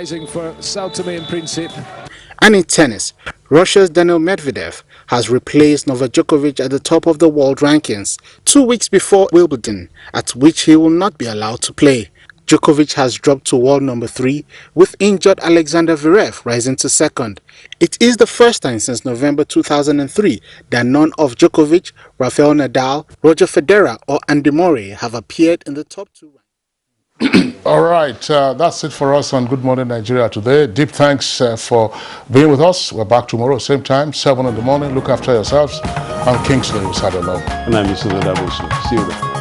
And in tennis, Russia's Daniil Medvedev has replaced Novak Djokovic at the top of the world rankings 2 weeks before Wimbledon, at which he will not be allowed to play. Djokovic has dropped to world number 3, with injured Alexander Zverev rising to 2nd. It is the first time since November 2003 that none of Djokovic, Rafael Nadal, Roger Federer or Andy Murray have appeared in the top 2. All right, that's it for us on Good Morning Nigeria today. Deep thanks for being with us. We're back tomorrow, same time, 7 in the morning. Look after yourselves. I'm Kingsley Usadolo. And I'm Mr. Dabusu. See you then.